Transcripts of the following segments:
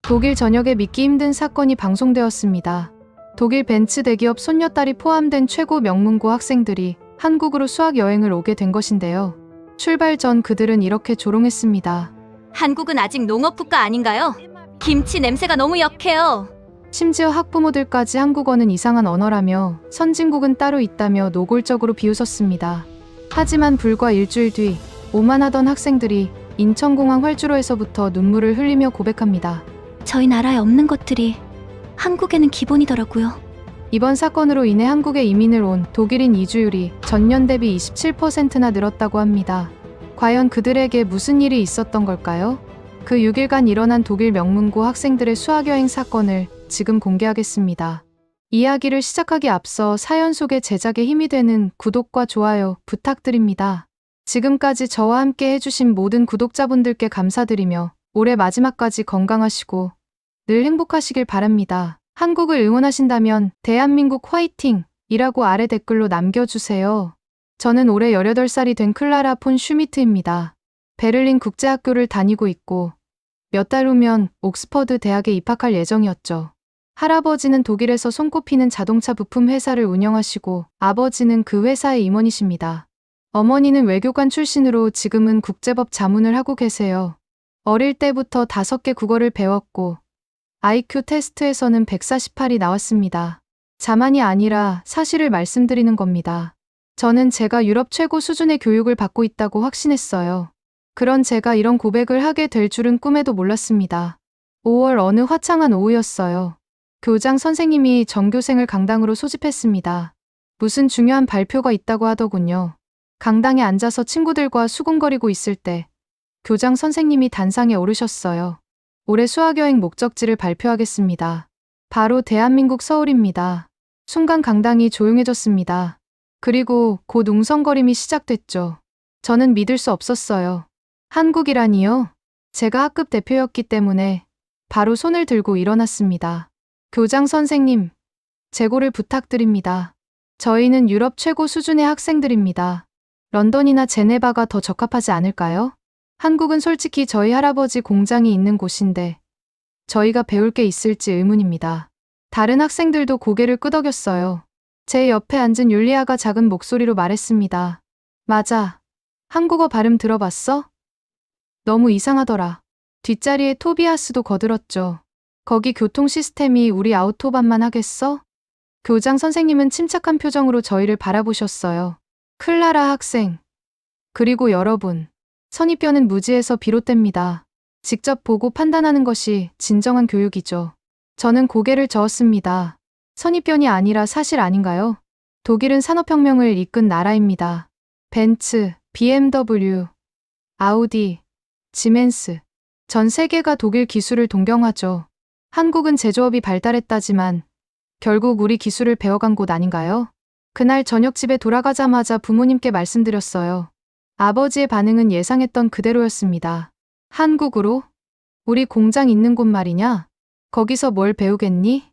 독일 전역에 믿기 힘든 사건이 방송되었습니다. 독일 벤츠 대기업 손녀딸이 포함된 최고 명문고 학생들이 한국으로 수학 여행을 오게 된 것인데요. 출발 전 그들은 이렇게 조롱했습니다. 한국은 아직 농업국가 아닌가요? 김치 냄새가 너무 역해요. 심지어 학부모들까지 한국어는 이상한 언어라며 선진국은 따로 있다며 노골적으로 비웃었습니다. 하지만 불과 일주일 뒤 오만하던 학생들이 인천공항 활주로에서부터 눈물을 흘리며 고백합니다. 저희 나라에 없는 것들이 한국에는 기본이더라고요. 이번 사건으로 인해 한국에 이민을 온 독일인 이주율이 전년 대비 27%나 늘었다고 합니다. 과연 그들에게 무슨 일이 있었던 걸까요? 그 6일간 일어난 독일 명문고 학생들의 수학여행 사건을 지금 공개하겠습니다. 이야기를 시작하기 앞서 사연 속의 제작에 힘이 되는 구독과 좋아요 부탁드립니다. 지금까지 저와 함께 해주신 모든 구독자분들께 감사드리며 올해 마지막까지 건강하시고 늘 행복하시길 바랍니다. 한국을 응원하신다면 대한민국 화이팅! 이라고 아래 댓글로 남겨주세요. 저는 올해 18살이 된 클라라 폰 슈미트입니다. 베를린 국제학교를 다니고 있고 몇 달 후면 옥스퍼드 대학에 입학할 예정이었죠. 할아버지는 독일에서 손꼽히는 자동차 부품 회사를 운영하시고 아버지는 그 회사의 임원이십니다. 어머니는 외교관 출신으로 지금은 국제법 자문을 하고 계세요. 어릴 때부터 5개 국어를 배웠고 IQ 테스트에서는 148이 나왔습니다. 자만이 아니라 사실을 말씀드리는 겁니다. 저는 제가 유럽 최고 수준의 교육을 받고 있다고 확신했어요. 그런 제가 이런 고백을 하게 될 줄은 꿈에도 몰랐습니다. 5월 어느 화창한 오후였어요. 교장 선생님이 전교생을 강당으로 소집했습니다. 무슨 중요한 발표가 있다고 하더군요. 강당에 앉아서 친구들과 수군거리고 있을 때 교장 선생님이 단상에 오르셨어요. 올해 수학여행 목적지를 발표하겠습니다. 바로 대한민국 서울입니다. 순간 강당이 조용해졌습니다. 그리고 곧 웅성거림이 시작됐죠. 저는 믿을 수 없었어요. 한국이라니요? 제가 학급 대표였기 때문에 바로 손을 들고 일어났습니다. 교장 선생님, 재고를 부탁드립니다. 저희는 유럽 최고 수준의 학생들입니다. 런던이나 제네바가 더 적합하지 않을까요? 한국은 솔직히 저희 할아버지 공장이 있는 곳인데 저희가 배울 게 있을지 의문입니다. 다른 학생들도 고개를 끄덕였어요. 제 옆에 앉은 율리아가 작은 목소리로 말했습니다. 맞아. 한국어 발음 들어봤어? 너무 이상하더라. 뒷자리에 토비아스도 거들었죠. 거기 교통 시스템이 우리 아우토반만 하겠어? 교장 선생님은 침착한 표정으로 저희를 바라보셨어요. 클라라 학생. 그리고 여러분. 선입견은 무지에서 비롯됩니다. 직접 보고 판단하는 것이 진정한 교육이죠. 저는 고개를 저었습니다. 선입견이 아니라 사실 아닌가요? 독일은 산업혁명을 이끈 나라입니다. 벤츠, BMW, 아우디, 지멘스. 전 세계가 독일 기술을 동경하죠. 한국은 제조업이 발달했다지만 결국 우리 기술을 배워간 곳 아닌가요? 그날 저녁 집에 돌아가자마자 부모님께 말씀드렸어요. 아버지의 반응은 예상했던 그대로였습니다. 한국으로? 우리 공장 있는 곳 말이냐? 거기서 뭘 배우겠니?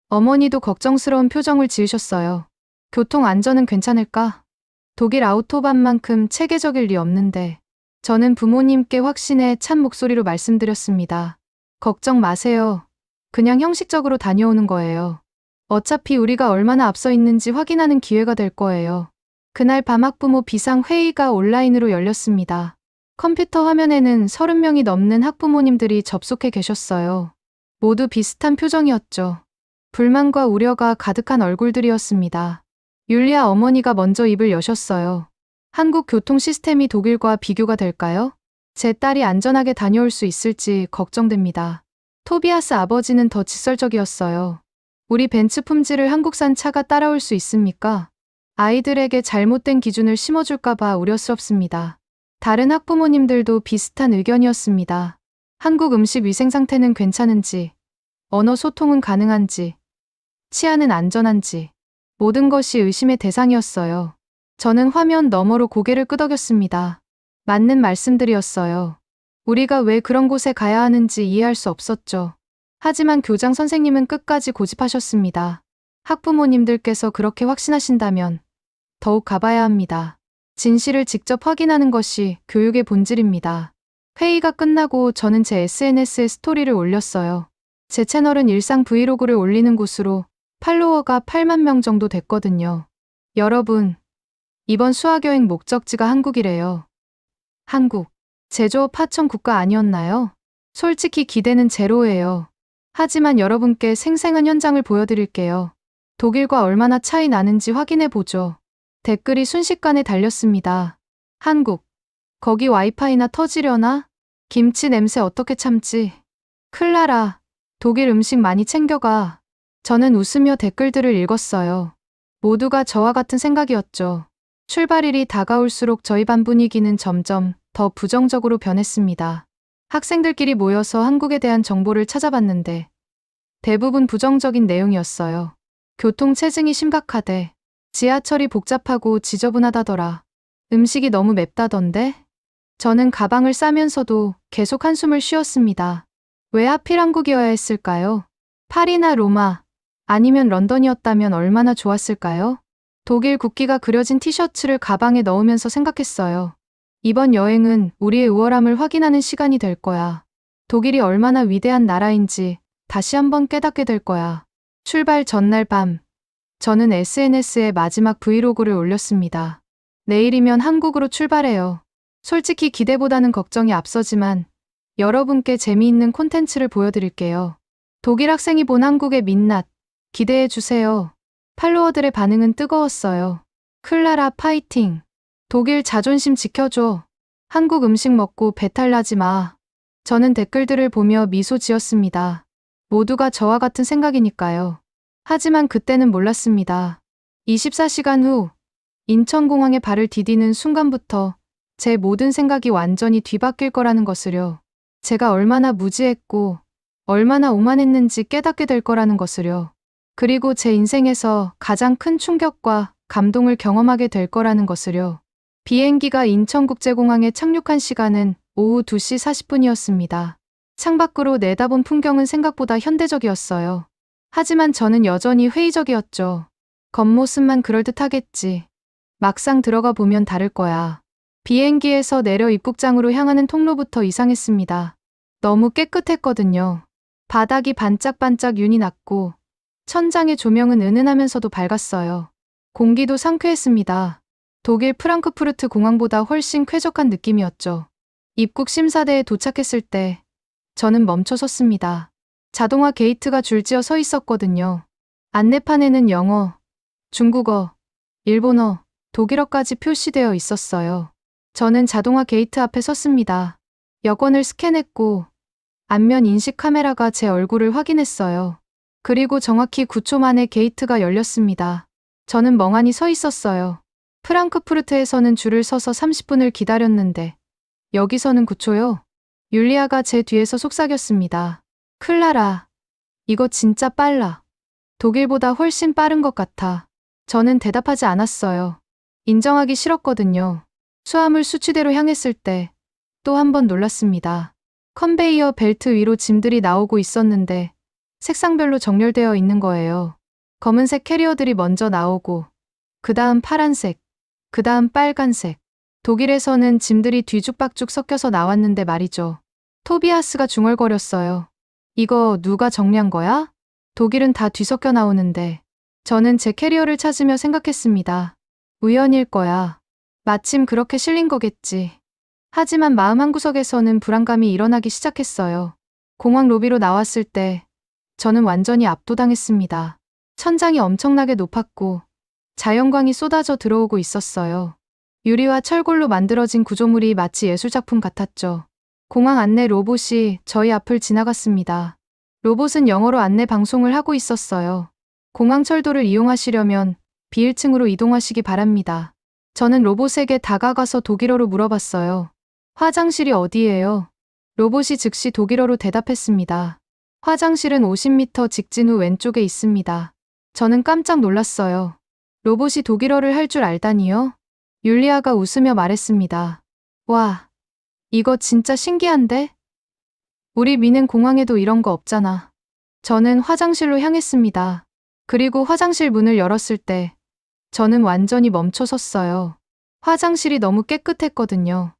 어머니도 걱정스러운 표정을 지으셨어요. 교통 안전은 괜찮을까? 독일 아우토반만큼 체계적일 리 없는데. 저는 부모님께 확신에 찬 목소리로 말씀드렸습니다. 걱정 마세요. 그냥 형식적으로 다녀오는 거예요. 어차피 우리가 얼마나 앞서 있는지 확인하는 기회가 될 거예요. 그날 밤 학부모 비상회의가 온라인으로 열렸습니다. 컴퓨터 화면에는 30명이 넘는 학부모님들이 접속해 계셨어요. 모두 비슷한 표정이었죠. 불만과 우려가 가득한 얼굴들이었습니다. 율리아 어머니가 먼저 입을 여셨어요. 한국 교통 시스템이 독일과 비교가 될까요? 제 딸이 안전하게 다녀올 수 있을지 걱정됩니다. 토비아스 아버지는 더 직설적이었어요. 우리 벤츠 품질을 한국산 차가 따라올 수 있습니까? 아이들에게 잘못된 기준을 심어줄까봐 우려스럽습니다. 다른 학부모님들도 비슷한 의견이었습니다. 한국 음식 위생 상태는 괜찮은지, 언어 소통은 가능한지, 치안은 안전한지, 모든 것이 의심의 대상이었어요. 저는 화면 너머로 고개를 끄덕였습니다. 맞는 말씀들이었어요. 우리가 왜 그런 곳에 가야 하는지 이해할 수 없었죠. 하지만 교장 선생님은 끝까지 고집하셨습니다. 학부모님들께서 그렇게 확신하신다면 더욱 가봐야 합니다. 진실을 직접 확인하는 것이 교육의 본질입니다. 회의가 끝나고 저는 제 SNS에 스토리를 올렸어요. 제 채널은 일상 브이로그를 올리는 곳으로 팔로워가 8만 명 정도 됐거든요. 여러분, 이번 수학여행 목적지가 한국이래요. 한국. 제조업 하청 국가 아니었나요? 솔직히 기대는 제로예요. 하지만 여러분께 생생한 현장을 보여드릴게요. 독일과 얼마나 차이 나는지 확인해 보죠. 댓글이 순식간에 달렸습니다. 한국. 거기 와이파이나 터지려나? 김치 냄새 어떻게 참지? 클라라. 독일 음식 많이 챙겨가. 저는 웃으며 댓글들을 읽었어요. 모두가 저와 같은 생각이었죠. 출발일이 다가올수록 저희 반 분위기는 점점 더 부정적으로 변했습니다. 학생들끼리 모여서 한국에 대한 정보를 찾아봤는데 대부분 부정적인 내용이었어요. 교통 체증이 심각하대. 지하철이 복잡하고 지저분하다더라. 음식이 너무 맵다던데? 저는 가방을 싸면서도 계속 한숨을 쉬었습니다. 왜 하필 한국이어야 했을까요? 파리나 로마, 아니면 런던이었다면 얼마나 좋았을까요? 독일 국기가 그려진 티셔츠를 가방에 넣으면서 생각했어요. 이번 여행은 우리의 우월함을 확인하는 시간이 될 거야. 독일이 얼마나 위대한 나라인지 다시 한번 깨닫게 될 거야. 출발 전날 밤, 저는 SNS에 마지막 브이로그를 올렸습니다. 내일이면 한국으로 출발해요. 솔직히 기대보다는 걱정이 앞서지만 여러분께 재미있는 콘텐츠를 보여드릴게요. 독일 학생이 본 한국의 민낯, 기대해주세요. 팔로워들의 반응은 뜨거웠어요. 클라라 파이팅. 독일 자존심 지켜줘. 한국 음식 먹고 배탈 나지 마. 저는 댓글들을 보며 미소 지었습니다. 모두가 저와 같은 생각이니까요. 하지만 그때는 몰랐습니다. 24시간 후 인천공항에 발을 디디는 순간부터 제 모든 생각이 완전히 뒤바뀔 거라는 것을요. 제가 얼마나 무지했고 얼마나 오만했는지 깨닫게 될 거라는 것을요. 그리고 제 인생에서 가장 큰 충격과 감동을 경험하게 될 거라는 것을요. 비행기가 인천국제공항에 착륙한 시간은 오후 2시 40분이었습니다. 창밖으로 내다본 풍경은 생각보다 현대적이었어요. 하지만 저는 여전히 회의적이었죠. 겉모습만 그럴듯하겠지. 막상 들어가 보면 다를 거야. 비행기에서 내려 입국장으로 향하는 통로부터 이상했습니다. 너무 깨끗했거든요. 바닥이 반짝반짝 윤이 났고 천장의 조명은 은은하면서도 밝았어요. 공기도 상쾌했습니다. 독일 프랑크푸르트 공항보다 훨씬 쾌적한 느낌이었죠. 입국 심사대에 도착했을 때 저는 멈춰섰습니다. 자동화 게이트가 줄지어 서 있었거든요. 안내판에는 영어, 중국어, 일본어, 독일어까지 표시되어 있었어요. 저는 자동화 게이트 앞에 섰습니다. 여권을 스캔했고 안면 인식 카메라가 제 얼굴을 확인했어요. 그리고 정확히 9초 만에 게이트가 열렸습니다. 저는 멍하니 서 있었어요. 프랑크푸르트에서는 줄을 서서 30분을 기다렸는데 여기서는 9초요? 율리아가 제 뒤에서 속삭였습니다. 클라라, 이거 진짜 빨라. 독일보다 훨씬 빠른 것 같아. 저는 대답하지 않았어요. 인정하기 싫었거든요. 수화물 수치대로 향했을 때 또 한 번 놀랐습니다. 컨베이어 벨트 위로 짐들이 나오고 있었는데 색상별로 정렬되어 있는 거예요. 검은색 캐리어들이 먼저 나오고 그 다음 파란색, 그 다음 빨간색. 독일에서는 짐들이 뒤죽박죽 섞여서 나왔는데 말이죠. 토비아스가 중얼거렸어요. 이거 누가 정리한 거야? 독일은 다 뒤섞여 나오는데. 저는 제 캐리어를 찾으며 생각했습니다. 우연일 거야. 마침 그렇게 실린 거겠지. 하지만 마음 한구석에서는 불안감이 일어나기 시작했어요. 공항 로비로 나왔을 때 저는 완전히 압도당했습니다. 천장이 엄청나게 높았고 자연광이 쏟아져 들어오고 있었어요. 유리와 철골로 만들어진 구조물이 마치 예술작품 같았죠. 공항 안내 로봇이 저희 앞을 지나갔습니다. 로봇은 영어로 안내 방송을 하고 있었어요. 공항 철도를 이용하시려면 B1층으로 이동하시기 바랍니다. 저는 로봇에게 다가가서 독일어로 물어봤어요. 화장실이 어디예요? 로봇이 즉시 독일어로 대답했습니다. 화장실은 50m 직진 후 왼쪽에 있습니다. 저는 깜짝 놀랐어요. 로봇이 독일어를 할 줄 알다니요? 율리아가 웃으며 말했습니다. 와, 이거 진짜 신기한데? 우리 미넨 공항에도 이런 거 없잖아. 저는 화장실로 향했습니다. 그리고 화장실 문을 열었을 때 저는 완전히 멈춰섰어요. 화장실이 너무 깨끗했거든요.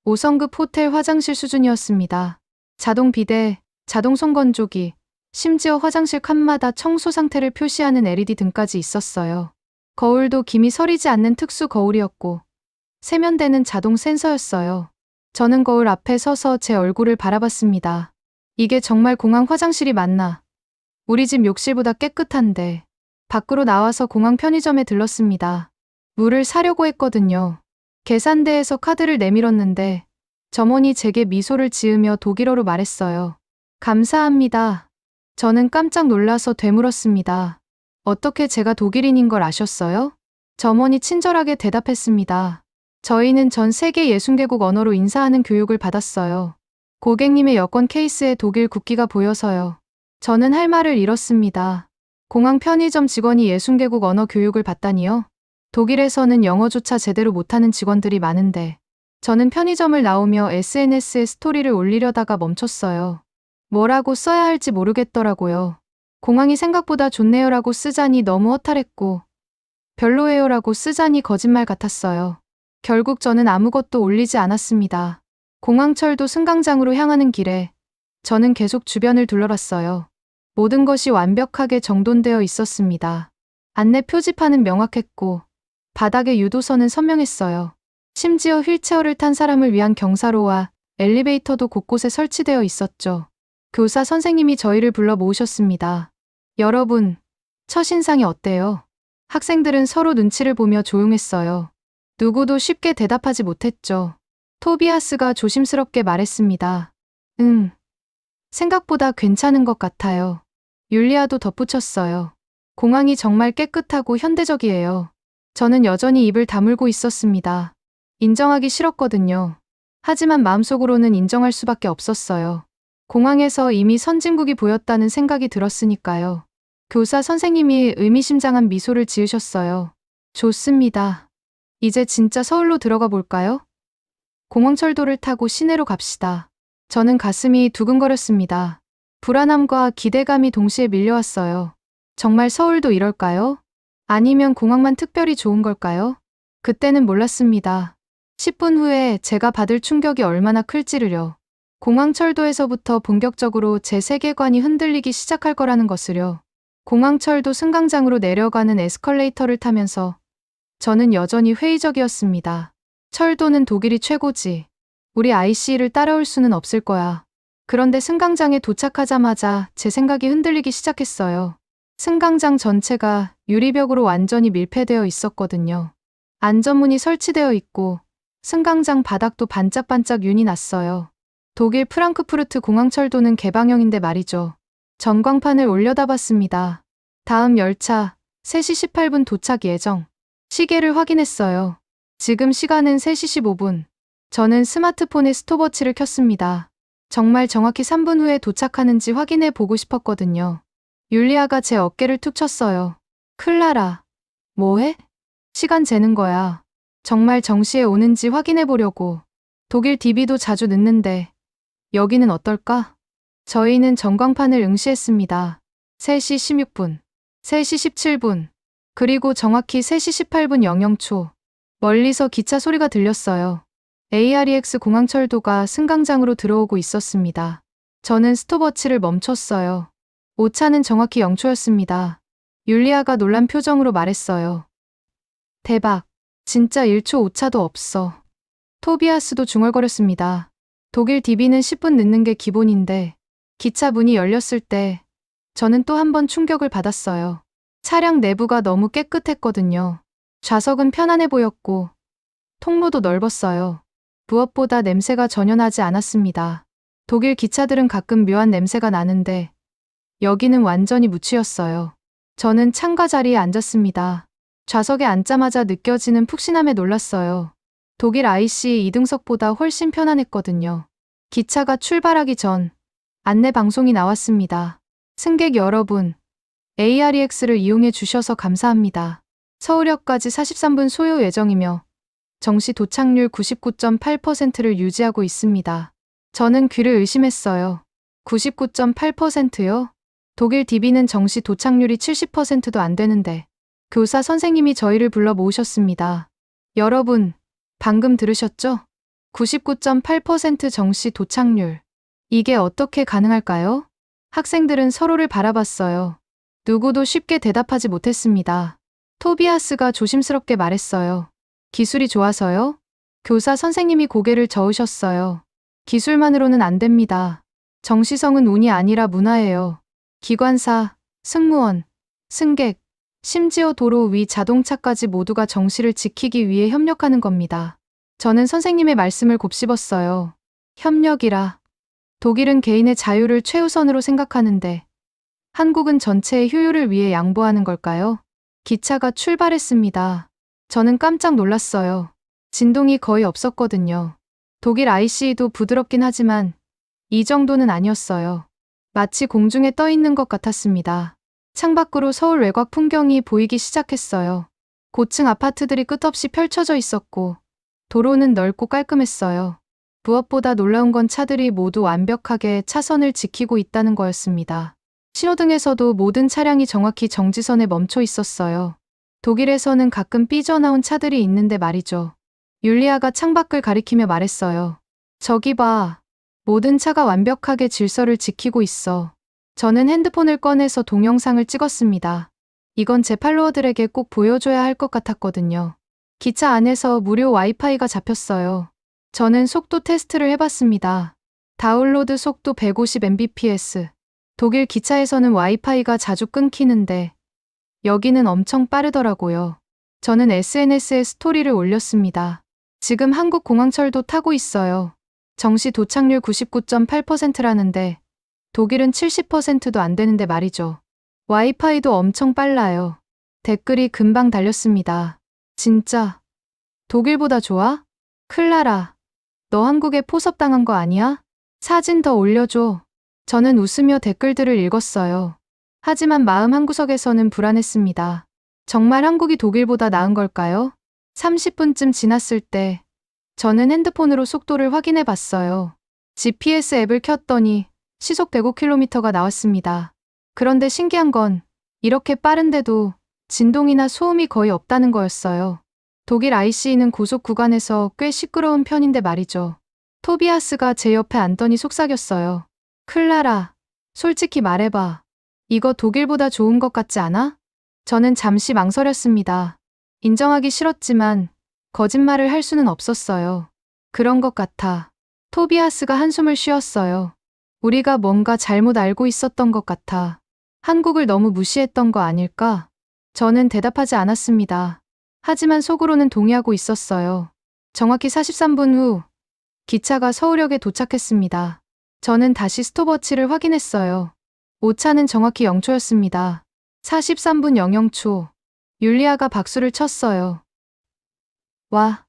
5성급 호텔 화장실 수준이었습니다. 자동 비데, 자동 손건조기, 심지어 화장실 칸마다 청소 상태를 표시하는 LED 등까지 있었어요. 거울도 김이 서리지 않는 특수 거울이었고 세면대는 자동 센서였어요. 저는 거울 앞에 서서 제 얼굴을 바라봤습니다. 이게 정말 공항 화장실이 맞나? 우리 집 욕실보다 깨끗한데. 밖으로 나와서 공항 편의점에 들렀습니다. 물을 사려고 했거든요. 계산대에서 카드를 내밀었는데 점원이 제게 미소를 지으며 독일어로 말했어요. 감사합니다. 저는 깜짝 놀라서 되물었습니다. 어떻게 제가 독일인인 걸 아셨어요? 점원이 친절하게 대답했습니다. 저희는 전 세계 60개국 언어로 인사하는 교육을 받았어요. 고객님의 여권 케이스에 독일 국기가 보여서요. 저는 할 말을 잃었습니다. 공항 편의점 직원이 60개국 언어 교육을 받다니요? 독일에서는 영어조차 제대로 못하는 직원들이 많은데 저는 편의점을 나오며 SNS에 스토리를 올리려다가 멈췄어요. 뭐라고 써야 할지 모르겠더라고요. 공항이 생각보다 좋네요라고 쓰자니 너무 허탈했고 별로예요라고 쓰자니 거짓말 같았어요. 결국 저는 아무것도 올리지 않았습니다. 공항철도 승강장으로 향하는 길에 저는 계속 주변을 둘러봤어요. 모든 것이 완벽하게 정돈되어 있었습니다. 안내 표지판은 명확했고 바닥에 유도선은 선명했어요. 심지어 휠체어를 탄 사람을 위한 경사로와 엘리베이터도 곳곳에 설치되어 있었죠. 교사 선생님이 저희를 불러 모으셨습니다. 여러분, 첫인상이 어때요? 학생들은 서로 눈치를 보며 조용했어요. 누구도 쉽게 대답하지 못했죠. 토비아스가 조심스럽게 말했습니다. 생각보다 괜찮은 것 같아요. 율리아도 덧붙였어요. 공항이 정말 깨끗하고 현대적이에요. 저는 여전히 입을 다물고 있었습니다. 인정하기 싫었거든요. 하지만 마음속으로는 인정할 수밖에 없었어요. 공항에서 이미 선진국이 보였다는 생각이 들었으니까요. 교사 선생님이 의미심장한 미소를 지으셨어요. 좋습니다. 이제 진짜 서울로 들어가 볼까요? 공항철도를 타고 시내로 갑시다. 저는 가슴이 두근거렸습니다. 불안함과 기대감이 동시에 밀려왔어요. 정말 서울도 이럴까요? 아니면 공항만 특별히 좋은 걸까요? 그때는 몰랐습니다. 10분 후에 제가 받을 충격이 얼마나 클지를요. 공항철도에서부터 본격적으로 제 세계관이 흔들리기 시작할 거라는 것을요. 공항철도 승강장으로 내려가는 에스컬레이터를 타면서 저는 여전히 회의적이었습니다. 철도는 독일이 최고지. 우리 IC를 따라올 수는 없을 거야. 그런데 승강장에 도착하자마자 제 생각이 흔들리기 시작했어요. 승강장 전체가 유리벽으로 완전히 밀폐되어 있었거든요. 안전문이 설치되어 있고 승강장 바닥도 반짝반짝 윤이 났어요. 독일 프랑크푸르트 공항철도는 개방형인데 말이죠. 전광판을 올려다봤습니다. 다음 열차 3시 18분 도착 예정. 시계를 확인했어요. 지금 시간은 3시 15분. 저는 스마트폰에 스톱워치를 켰습니다. 정말 정확히 3분 후에 도착하는지 확인해 보고 싶었거든요. 율리아가 제 어깨를 툭 쳤어요. 클라라, 뭐해? 시간 재는 거야. 정말 정시에 오는지 확인해 보려고. 독일 DB도 자주 늦는데 여기는 어떨까? 저희는 전광판을 응시했습니다. 3시 16분, 3시 17분, 그리고 정확히 3시 18분 00초. 멀리서 기차 소리가 들렸어요. AREX 공항철도가 승강장으로 들어오고 있었습니다. 저는 스톱워치를 멈췄어요. 오차는 정확히 0초였습니다. 율리아가 놀란 표정으로 말했어요. 대박. 진짜 1초 오차도 없어. 토비아스도 중얼거렸습니다. 독일 DB는 10분 늦는 게 기본인데 기차 문이 열렸을 때 저는 또 한 번 충격을 받았어요. 차량 내부가 너무 깨끗했거든요. 좌석은 편안해 보였고 통로도 넓었어요. 무엇보다 냄새가 전혀 나지 않았습니다. 독일 기차들은 가끔 묘한 냄새가 나는데 여기는 완전히 무취였어요. 저는 창가 자리에 앉았습니다. 좌석에 앉자마자 느껴지는 푹신함에 놀랐어요. 독일 IC 2등석보다 훨씬 편안했거든요. 기차가 출발하기 전 안내 방송이 나왔습니다. 승객 여러분, AREX를 이용해 주셔서 감사합니다. 서울역까지 43분 소요 예정이며 정시 도착률 99.8%를 유지하고 있습니다. 저는 귀를 의심했어요. 99.8%요? 독일 DB는 정시 도착률이 70%도 안 되는데 교사 선생님이 저희를 불러 모으셨습니다. 여러분, 방금 들으셨죠? 99.8% 정시 도착률. 이게 어떻게 가능할까요? 학생들은 서로를 바라봤어요. 누구도 쉽게 대답하지 못했습니다. 토비아스가 조심스럽게 말했어요. 기술이 좋아서요? 교사 선생님이 고개를 저으셨어요. 기술만으로는 안 됩니다. 정시성은 운이 아니라 문화예요. 기관사, 승무원, 승객, 심지어 도로 위 자동차까지 모두가 정시를 지키기 위해 협력하는 겁니다. 저는 선생님의 말씀을 곱씹었어요. 협력이라. 독일은 개인의 자유를 최우선으로 생각하는데 한국은 전체의 효율을 위해 양보하는 걸까요? 기차가 출발했습니다. 저는 깜짝 놀랐어요. 진동이 거의 없었거든요. 독일 IC도 부드럽긴 하지만 이 정도는 아니었어요. 마치 공중에 떠 있는 것 같았습니다. 창밖으로 서울 외곽 풍경이 보이기 시작했어요. 고층 아파트들이 끝없이 펼쳐져 있었고 도로는 넓고 깔끔했어요. 무엇보다 놀라운 건 차들이 모두 완벽하게 차선을 지키고 있다는 거였습니다. 신호등에서도 모든 차량이 정확히 정지선에 멈춰 있었어요. 독일에서는 가끔 삐져나온 차들이 있는데 말이죠. 율리아가 창밖을 가리키며 말했어요. 저기 봐. 모든 차가 완벽하게 질서를 지키고 있어. 저는 핸드폰을 꺼내서 동영상을 찍었습니다. 이건 제 팔로워들에게 꼭 보여줘야 할 것 같았거든요. 기차 안에서 무료 와이파이가 잡혔어요. 저는 속도 테스트를 해봤습니다. 다운로드 속도 150mbps. 독일 기차에서는 와이파이가 자주 끊기는데 여기는 엄청 빠르더라고요. 저는 SNS에 스토리를 올렸습니다. 지금 한국 공항철도 타고 있어요. 정시 도착률 99.8%라는데 독일은 70%도 안 되는데 말이죠. 와이파이도 엄청 빨라요. 댓글이 금방 달렸습니다. 진짜 독일보다 좋아? 클라라, 너 한국에 포섭당한 거 아니야? 사진 더 올려줘. 저는 웃으며 댓글들을 읽었어요. 하지만 마음 한구석에서는 불안했습니다. 정말 한국이 독일보다 나은 걸까요? 30분쯤 지났을 때 저는 핸드폰으로 속도를 확인해 봤어요. GPS 앱을 켰더니 시속 105km가 나왔습니다. 그런데 신기한 건 이렇게 빠른데도 진동이나 소음이 거의 없다는 거였어요. 독일 IC는 고속 구간에서 꽤 시끄러운 편인데 말이죠. 토비아스가 제 옆에 앉더니 속삭였어요. 클라라, 솔직히 말해봐. 이거 독일보다 좋은 것 같지 않아? 저는 잠시 망설였습니다. 인정하기 싫었지만 거짓말을 할 수는 없었어요. 그런 것 같아. 토비아스가 한숨을 쉬었어요. 우리가 뭔가 잘못 알고 있었던 것 같아. 한국을 너무 무시했던 거 아닐까? 저는 대답하지 않았습니다. 하지만 속으로는 동의하고 있었어요. 정확히 43분 후 기차가 서울역에 도착했습니다. 저는 다시 스톱워치를 확인했어요. 오차는 정확히 0초였습니다. 43분 00초. 율리아가 박수를 쳤어요. 와,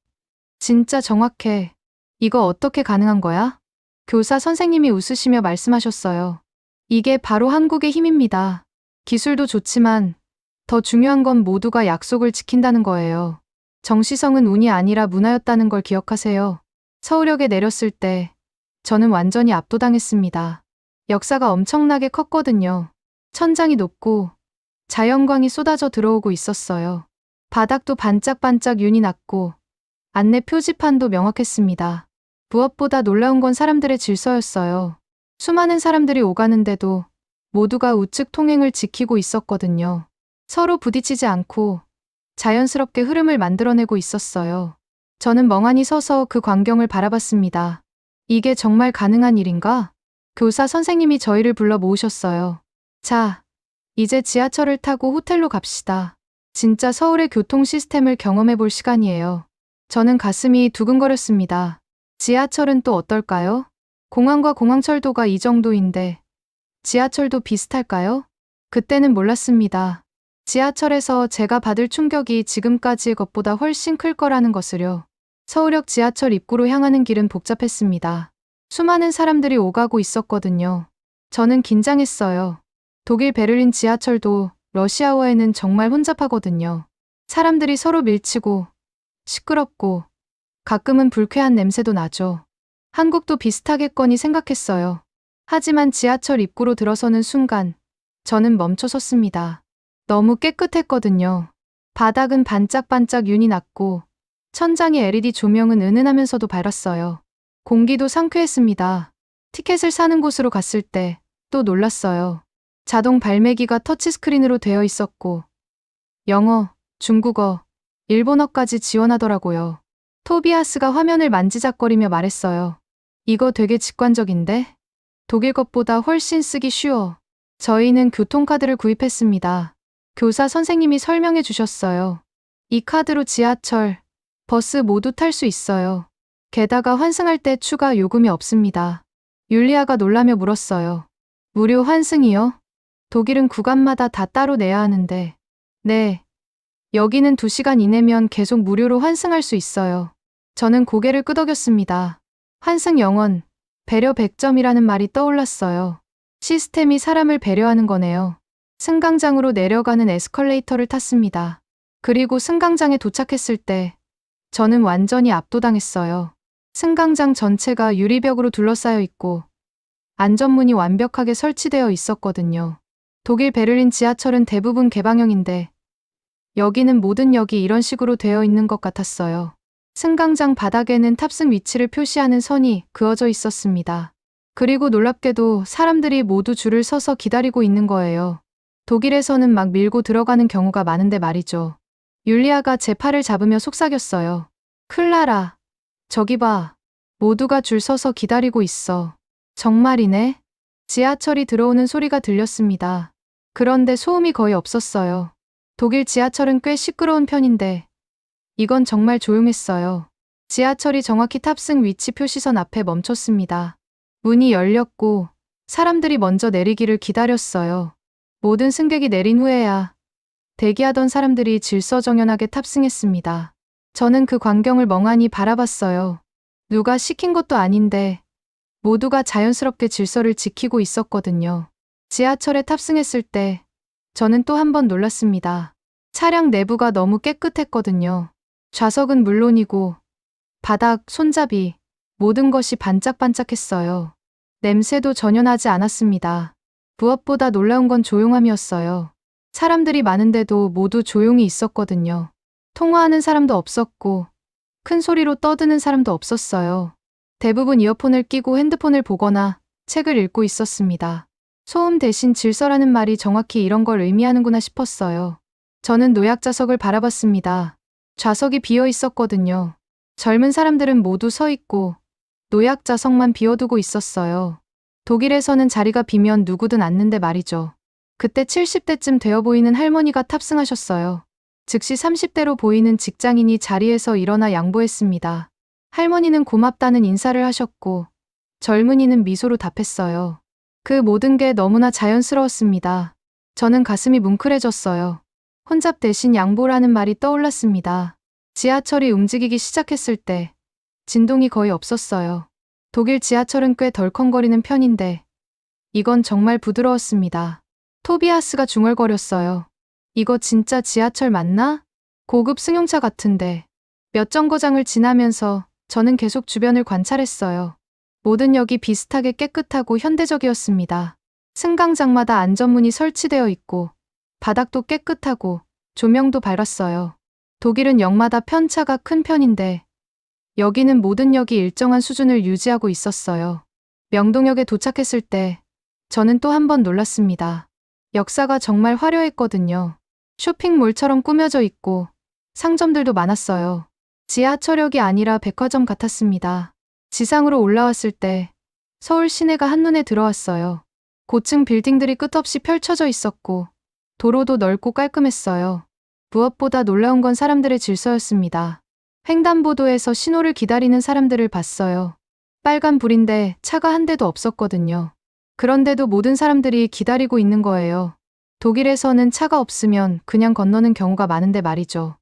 진짜 정확해. 이거 어떻게 가능한 거야? 교사 선생님이 웃으시며 말씀하셨어요. 이게 바로 한국의 힘입니다. 기술도 좋지만 더 중요한 건 모두가 약속을 지킨다는 거예요. 정시성은 운이 아니라 문화였다는 걸 기억하세요. 서울역에 내렸을 때 저는 완전히 압도당했습니다. 역사가 엄청나게 컸거든요. 천장이 높고 자연광이 쏟아져 들어오고 있었어요. 바닥도 반짝반짝 윤이 났고 안내 표지판도 명확했습니다. 무엇보다 놀라운 건 사람들의 질서였어요. 수많은 사람들이 오가는데도 모두가 우측 통행을 지키고 있었거든요. 서로 부딪히지 않고 자연스럽게 흐름을 만들어내고 있었어요. 저는 멍하니 서서 그 광경을 바라봤습니다. 이게 정말 가능한 일인가? 교사 선생님이 저희를 불러 모으셨어요. 자, 이제 지하철을 타고 호텔로 갑시다. 진짜 서울의 교통 시스템을 경험해 볼 시간이에요. 저는 가슴이 두근거렸습니다. 지하철은 또 어떨까요? 공항과 공항철도가 이 정도인데 지하철도 비슷할까요? 그때는 몰랐습니다. 지하철에서 제가 받을 충격이 지금까지의 것보다 훨씬 클 거라는 것을요. 서울역 지하철 입구로 향하는 길은 복잡했습니다. 수많은 사람들이 오가고 있었거든요. 저는 긴장했어요. 독일 베를린 지하철도 러시아워에는 정말 혼잡하거든요. 사람들이 서로 밀치고 시끄럽고 가끔은 불쾌한 냄새도 나죠. 한국도 비슷하겠거니 생각했어요. 하지만 지하철 입구로 들어서는 순간 저는 멈춰 섰습니다. 너무 깨끗했거든요. 바닥은 반짝반짝 윤이 났고 천장의 LED 조명은 은은하면서도 밝았어요. 공기도 상쾌했습니다. 티켓을 사는 곳으로 갔을 때 또 놀랐어요. 자동 발매기가 터치스크린으로 되어 있었고, 영어, 중국어, 일본어까지 지원하더라고요. 토비아스가 화면을 만지작거리며 말했어요. 이거 되게 직관적인데? 독일 것보다 훨씬 쓰기 쉬워. 저희는 교통카드를 구입했습니다. 교사 선생님이 설명해 주셨어요. 이 카드로 지하철, 버스 모두 탈 수 있어요. 게다가 환승할 때 추가 요금이 없습니다. 율리아가 놀라며 물었어요. 무료 환승이요? 독일은 구간마다 다 따로 내야 하는데. 네. 여기는 2시간 이내면 계속 무료로 환승할 수 있어요. 저는 고개를 끄덕였습니다. 환승 영원, 배려 100점이라는 말이 떠올랐어요. 시스템이 사람을 배려하는 거네요. 승강장으로 내려가는 에스컬레이터를 탔습니다. 그리고 승강장에 도착했을 때 저는 완전히 압도당했어요. 승강장 전체가 유리벽으로 둘러싸여 있고 안전문이 완벽하게 설치되어 있었거든요. 독일 베를린 지하철은 대부분 개방형인데 여기는 모든 역이 이런 식으로 되어 있는 것 같았어요. 승강장 바닥에는 탑승 위치를 표시하는 선이 그어져 있었습니다. 그리고 놀랍게도 사람들이 모두 줄을 서서 기다리고 있는 거예요. 독일에서는 막 밀고 들어가는 경우가 많은데 말이죠. 율리아가 제 팔을 잡으며 속삭였어요. 클라라, 저기 봐. 모두가 줄 서서 기다리고 있어. 정말이네? 지하철이 들어오는 소리가 들렸습니다. 그런데 소음이 거의 없었어요. 독일 지하철은 꽤 시끄러운 편인데 이건 정말 조용했어요. 지하철이 정확히 탑승 위치 표시선 앞에 멈췄습니다. 문이 열렸고 사람들이 먼저 내리기를 기다렸어요. 모든 승객이 내린 후에야 대기하던 사람들이 질서정연하게 탑승했습니다. 저는 그 광경을 멍하니 바라봤어요. 누가 시킨 것도 아닌데 모두가 자연스럽게 질서를 지키고 있었거든요. 지하철에 탑승했을 때 저는 또 한 번 놀랐습니다. 차량 내부가 너무 깨끗했거든요. 좌석은 물론이고 바닥, 손잡이, 모든 것이 반짝반짝했어요. 냄새도 전혀 나지 않았습니다. 무엇보다 놀라운 건 조용함이었어요. 사람들이 많은데도 모두 조용히 있었거든요. 통화하는 사람도 없었고 큰 소리로 떠드는 사람도 없었어요. 대부분 이어폰을 끼고 핸드폰을 보거나 책을 읽고 있었습니다. 소음 대신 질서라는 말이 정확히 이런 걸 의미하는구나 싶었어요. 저는 노약자석을 바라봤습니다. 좌석이 비어 있었거든요. 젊은 사람들은 모두 서 있고 노약자석만 비워두고 있었어요. 독일에서는 자리가 비면 누구든 앉는데 말이죠. 그때 70대쯤 되어 보이는 할머니가 탑승하셨어요. 즉시 30대로 보이는 직장인이 자리에서 일어나 양보했습니다. 할머니는 고맙다는 인사를 하셨고 젊은이는 미소로 답했어요. 그 모든 게 너무나 자연스러웠습니다. 저는 가슴이 뭉클해졌어요. 혼잡 대신 양보라는 말이 떠올랐습니다. 지하철이 움직이기 시작했을 때 진동이 거의 없었어요. 독일 지하철은 꽤 덜컹거리는 편인데 이건 정말 부드러웠습니다. 토비아스가 중얼거렸어요. 이거 진짜 지하철 맞나? 고급 승용차 같은데. 몇 정거장을 지나면서 저는 계속 주변을 관찰했어요. 모든 역이 비슷하게 깨끗하고 현대적이었습니다. 승강장마다 안전문이 설치되어 있고 바닥도 깨끗하고 조명도 밝았어요. 독일은 역마다 편차가 큰 편인데 여기는 모든 역이 일정한 수준을 유지하고 있었어요. 명동역에 도착했을 때 저는 또 한 번 놀랐습니다. 역사가 정말 화려했거든요. 쇼핑몰처럼 꾸며져 있고 상점들도 많았어요. 지하철역이 아니라 백화점 같았습니다. 지상으로 올라왔을 때 서울 시내가 한눈에 들어왔어요. 고층 빌딩들이 끝없이 펼쳐져 있었고 도로도 넓고 깔끔했어요. 무엇보다 놀라운 건 사람들의 질서였습니다. 횡단보도에서 신호를 기다리는 사람들을 봤어요. 빨간 불인데 차가 한 대도 없었거든요. 그런데도 모든 사람들이 기다리고 있는 거예요. 독일에서는 차가 없으면 그냥 건너는 경우가 많은데 말이죠.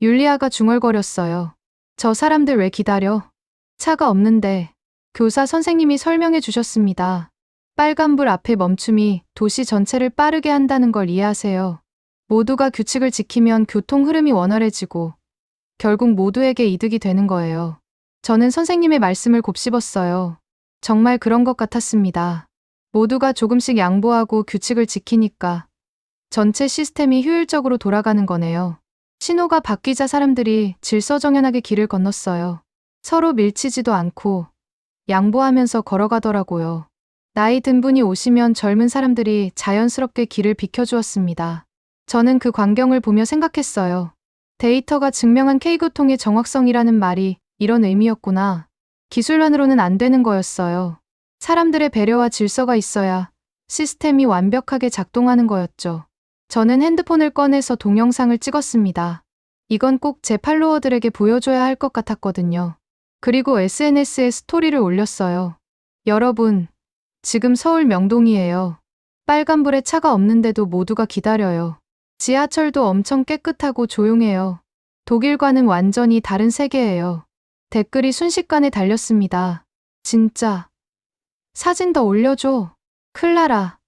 율리아가 중얼거렸어요. 저 사람들 왜 기다려? 차가 없는데. 교사 선생님이 설명해 주셨습니다. 빨간불 앞에 멈춤이 도시 전체를 빠르게 한다는 걸 이해하세요. 모두가 규칙을 지키면 교통 흐름이 원활해지고 결국 모두에게 이득이 되는 거예요. 저는 선생님의 말씀을 곱씹었어요. 정말 그런 것 같았습니다. 모두가 조금씩 양보하고 규칙을 지키니까 전체 시스템이 효율적으로 돌아가는 거네요. 신호가 바뀌자 사람들이 질서정연하게 길을 건넜어요. 서로 밀치지도 않고 양보하면서 걸어가더라고요. 나이 든 분이 오시면 젊은 사람들이 자연스럽게 길을 비켜주었습니다. 저는 그 광경을 보며 생각했어요. 데이터가 증명한 K교통의 정확성이라는 말이 이런 의미였구나. 기술만으로는 안 되는 거였어요. 사람들의 배려와 질서가 있어야 시스템이 완벽하게 작동하는 거였죠. 저는 핸드폰을 꺼내서 동영상을 찍었습니다. 이건 꼭 제 팔로워들에게 보여줘야 할 것 같았거든요. 그리고 SNS에 스토리를 올렸어요. 여러분, 지금 서울 명동이에요. 빨간불에 차가 없는데도 모두가 기다려요. 지하철도 엄청 깨끗하고 조용해요. 독일과는 완전히 다른 세계예요. 댓글이 순식간에 달렸습니다. 진짜. 사진 더 올려줘. 클라라,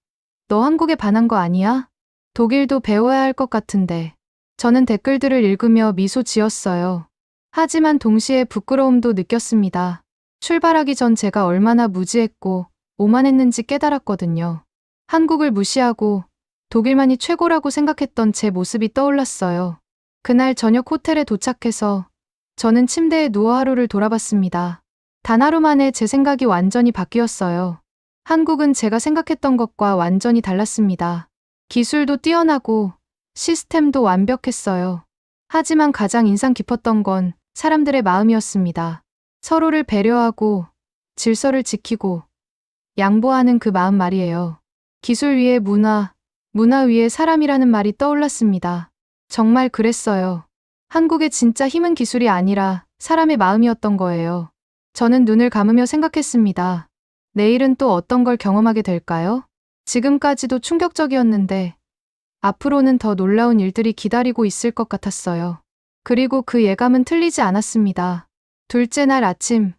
너 한국에 반한 거 아니야? 독일도 배워야 할 것 같은데. 저는 댓글들을 읽으며 미소 지었어요. 하지만 동시에 부끄러움도 느꼈습니다. 출발하기 전 제가 얼마나 무지했고 오만했는지 깨달았거든요. 한국을 무시하고 독일만이 최고라고 생각했던 제 모습이 떠올랐어요. 그날 저녁 호텔에 도착해서 저는 침대에 누워 하루를 돌아봤습니다. 단 하루 만에 제 생각이 완전히 바뀌었어요. 한국은 제가 생각했던 것과 완전히 달랐습니다. 기술도 뛰어나고 시스템도 완벽했어요. 하지만 가장 인상 깊었던 건 사람들의 마음이었습니다. 서로를 배려하고 질서를 지키고 양보하는 그 마음 말이에요. 기술 위에 문화, 문화 위에 사람이라는 말이 떠올랐습니다. 정말 그랬어요. 한국의 진짜 힘은 기술이 아니라 사람의 마음이었던 거예요. 저는 눈을 감으며 생각했습니다. 내일은 또 어떤 걸 경험하게 될까요? 지금까지도 충격적이었는데 앞으로는 더 놀라운 일들이 기다리고 있을 것 같았어요. 그리고 그 예감은 틀리지 않았습니다. 둘째 날 아침,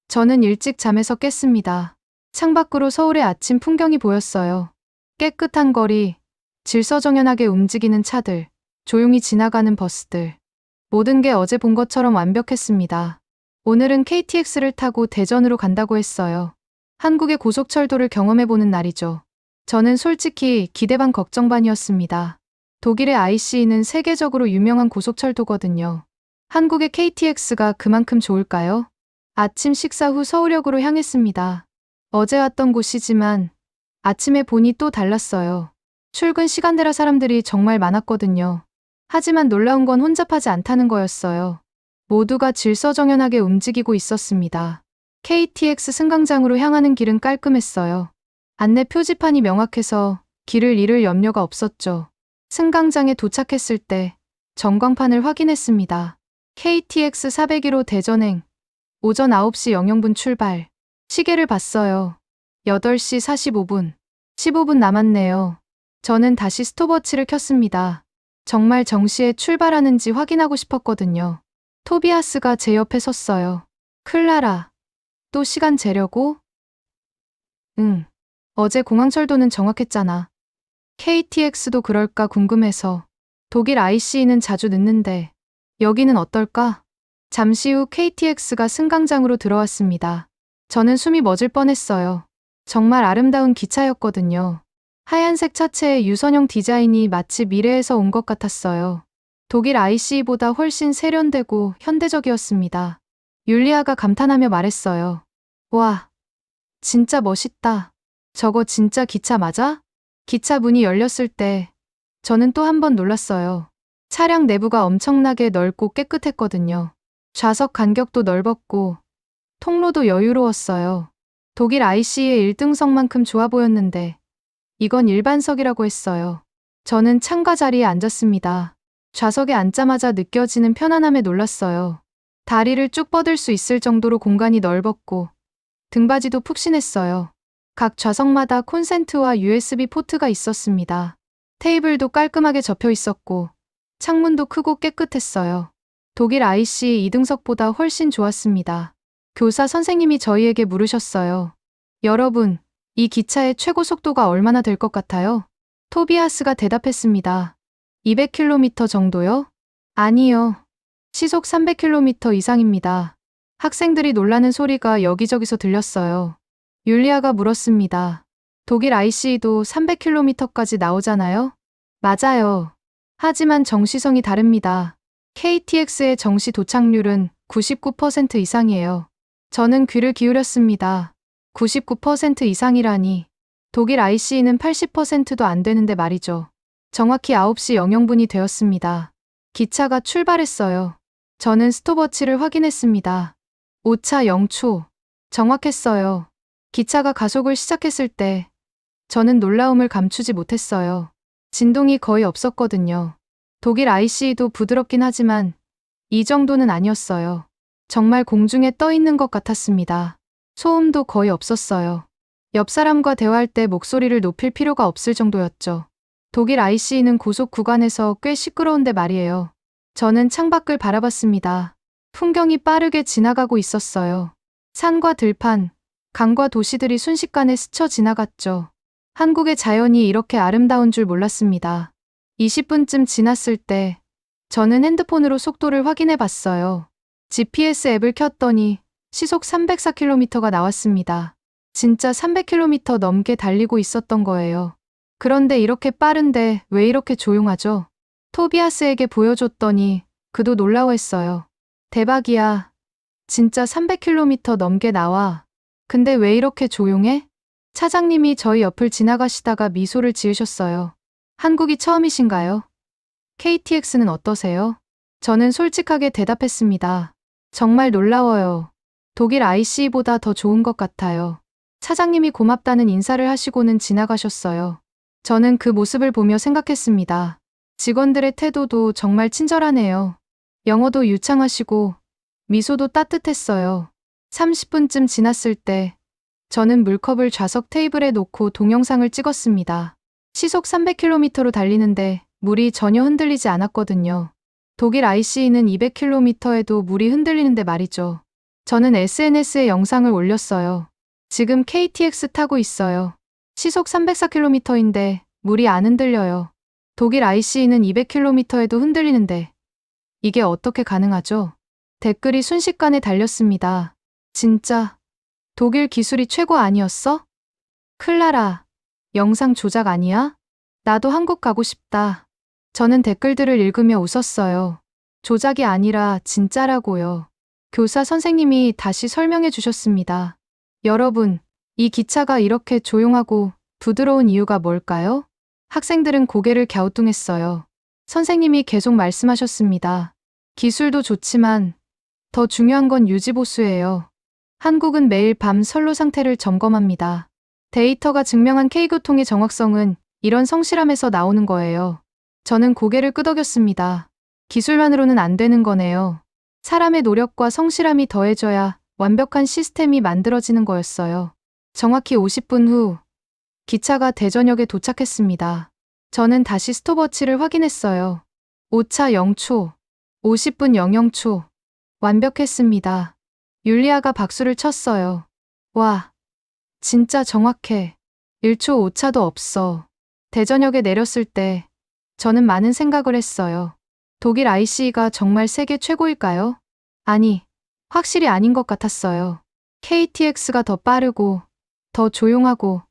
저는 일찍 잠에서 깼습니다. 창밖으로 서울의 아침 풍경이 보였어요. 깨끗한 거리, 질서정연하게 움직이는 차들, 조용히 지나가는 버스들. 모든 게 어제 본 것처럼 완벽했습니다. 오늘은 KTX를 타고 대전으로 간다고 했어요. 한국의 고속철도를 경험해보는 날이죠. 저는 솔직히 기대 반 걱정 반이었습니다. 독일의 ICE는 세계적으로 유명한 고속철도거든요. 한국의 KTX가 그만큼 좋을까요? 아침 식사 후 서울역으로 향했습니다. 어제 왔던 곳이지만 아침에 보니 또 달랐어요. 출근 시간대라 사람들이 정말 많았거든요. 하지만 놀라운 건 혼잡하지 않다는 거였어요. 모두가 질서정연하게 움직이고 있었습니다. KTX 승강장으로 향하는 길은 깔끔했어요. 안내 표지판이 명확해서 길을 잃을 염려가 없었죠. 승강장에 도착했을 때 전광판을 확인했습니다. KTX 401호 대전행, 오전 9시 00분 출발. 시계를 봤어요. 8시 45분. 15분 남았네요. 저는 다시 스톱워치를 켰습니다. 정말 정시에 출발하는지 확인하고 싶었거든요. 토비아스가 제 옆에 섰어요. 클라라, 또 시간 재려고? 응. 어제 공항철도는 정확했잖아. KTX도 그럴까 궁금해서. 독일 ICE는 자주 늦는데 여기는 어떨까? 잠시 후 KTX가 승강장으로 들어왔습니다. 저는 숨이 멎을 뻔했어요. 정말 아름다운 기차였거든요. 하얀색 차체의 유선형 디자인이 마치 미래에서 온 것 같았어요. 독일 ICE보다 훨씬 세련되고 현대적이었습니다. 율리아가 감탄하며 말했어요. 와, 진짜 멋있다. 저거 진짜 기차 맞아? 기차 문이 열렸을 때 저는 또 한 번 놀랐어요. 차량 내부가 엄청나게 넓고 깨끗했거든요. 좌석 간격도 넓었고 통로도 여유로웠어요. 독일 IC의 1등석만큼 좋아 보였는데 이건 일반석이라고 했어요. 저는 창가 자리에 앉았습니다. 좌석에 앉자마자 느껴지는 편안함에 놀랐어요. 다리를 쭉 뻗을 수 있을 정도로 공간이 넓었고 등받이도 푹신했어요. 각 좌석마다 콘센트와 USB 포트가 있었습니다. 테이블도 깔끔하게 접혀 있었고 창문도 크고 깨끗했어요. 독일 IC 2등석보다 훨씬 좋았습니다. 교사 선생님이 저희에게 물으셨어요. 여러분, 이 기차의 최고 속도가 얼마나 될 것 같아요? 토비아스가 대답했습니다. 200km 정도요? 아니요. 시속 300km 이상입니다. 학생들이 놀라는 소리가 여기저기서 들렸어요. 율리아가 물었습니다. 독일 IC도 300km까지 나오잖아요? 맞아요. 하지만 정시성이 다릅니다. KTX의 정시 도착률은 99% 이상이에요. 저는 귀를 기울였습니다. 99% 이상이라니. 독일 ICE는 80%도 안 되는데 말이죠. 정확히 9시 00분이 되었습니다. 기차가 출발했어요. 저는 스톱워치를 확인했습니다. 5차 0초. 정확했어요. 기차가 가속을 시작했을 때 저는 놀라움을 감추지 못했어요. 진동이 거의 없었거든요. 독일 ICE도 부드럽긴 하지만 이 정도는 아니었어요. 정말 공중에 떠 있는 것 같았습니다. 소음도 거의 없었어요. 옆 사람과 대화할 때 목소리를 높일 필요가 없을 정도였죠. 독일 ICE는 고속 구간에서 꽤 시끄러운데 말이에요. 저는 창밖을 바라봤습니다. 풍경이 빠르게 지나가고 있었어요. 산과 들판, 강과 도시들이 순식간에 스쳐 지나갔죠. 한국의 자연이 이렇게 아름다운 줄 몰랐습니다. 20분쯤 지났을 때 저는 핸드폰으로 속도를 확인해 봤어요. GPS 앱을 켰더니 시속 304km가 나왔습니다. 진짜 300km 넘게 달리고 있었던 거예요. 그런데 이렇게 빠른데 왜 이렇게 조용하죠? 토비아스에게 보여줬더니 그도 놀라워했어요. 대박이야. 진짜 300km 넘게 나와. 근데 왜 이렇게 조용해? 차장님이 저희 옆을 지나가시다가 미소를 지으셨어요. 한국이 처음이신가요? KTX는 어떠세요? 저는 솔직하게 대답했습니다. 정말 놀라워요. 독일 IC보다 더 좋은 것 같아요. 차장님이 고맙다는 인사를 하시고는 지나가셨어요. 저는 그 모습을 보며 생각했습니다. 직원들의 태도도 정말 친절하네요. 영어도 유창하시고 미소도 따뜻했어요. 30분쯤 지났을 때 저는 물컵을 좌석 테이블에 놓고 동영상을 찍었습니다. 시속 300km로 달리는데 물이 전혀 흔들리지 않았거든요. 독일 ICE는 200km에도 물이 흔들리는데 말이죠. 저는 SNS에 영상을 올렸어요. 지금 KTX 타고 있어요. 시속 304km인데 물이 안 흔들려요. 독일 ICE는 200km에도 흔들리는데 이게 어떻게 가능하죠? 댓글이 순식간에 달렸습니다. 진짜 독일 기술이 최고 아니었어? 클라라, 영상 조작 아니야? 나도 한국 가고 싶다. 저는 댓글들을 읽으며 웃었어요. 조작이 아니라 진짜라고요. 교사 선생님이 다시 설명해 주셨습니다. 여러분, 이 기차가 이렇게 조용하고 부드러운 이유가 뭘까요? 학생들은 고개를 갸우뚱했어요. 선생님이 계속 말씀하셨습니다. 기술도 좋지만 더 중요한 건 유지보수예요. 한국은 매일 밤 선로 상태를 점검합니다. 데이터가 증명한 K교통의 정확성은 이런 성실함에서 나오는 거예요. 저는 고개를 끄덕였습니다. 기술만으로는 안 되는 거네요. 사람의 노력과 성실함이 더해져야 완벽한 시스템이 만들어지는 거였어요. 정확히 50분 후 기차가 대전역에 도착했습니다. 저는 다시 스톱워치를 확인했어요. 5차 0초, 50분 00초. 완벽했습니다. 율리아가 박수를 쳤어요. 와, 진짜 정확해. 1초 오차도 없어. 대전역에 내렸을 때 저는 많은 생각을 했어요. 독일 ICE가 정말 세계 최고일까요? 아니, 확실히 아닌 것 같았어요. KTX가 더 빠르고, 더 조용하고,